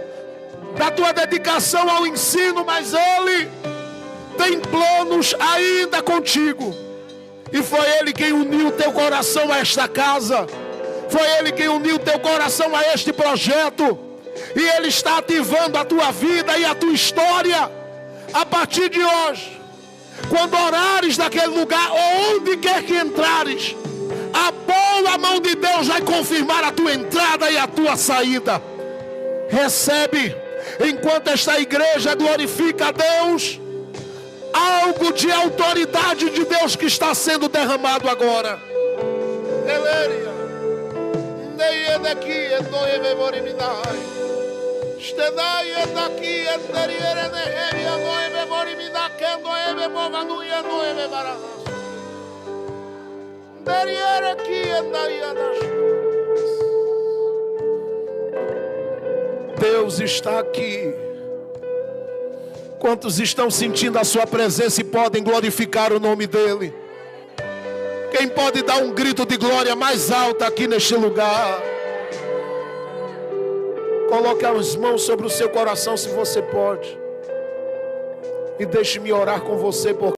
da tua dedicação ao ensino, mas Ele tem planos ainda contigo. E foi Ele quem uniu teu coração a esta casa. Foi Ele quem uniu teu coração a este projeto. E Ele está ativando a tua vida e a tua história a partir de hoje. Quando orares naquele lugar, ou onde quer que entrares, a boa mão de Deus vai confirmar a tua entrada e a tua saída. Recebe, enquanto esta igreja glorifica a Deus, algo de autoridade de Deus que está sendo derramado agora. Deus está aqui. Quantos estão sentindo a sua presença e podem glorificar o nome dEle? Quem pode dar um grito de glória mais alto aqui neste lugar? Coloque as mãos sobre o seu coração se você pode. E deixe-me orar com você, porque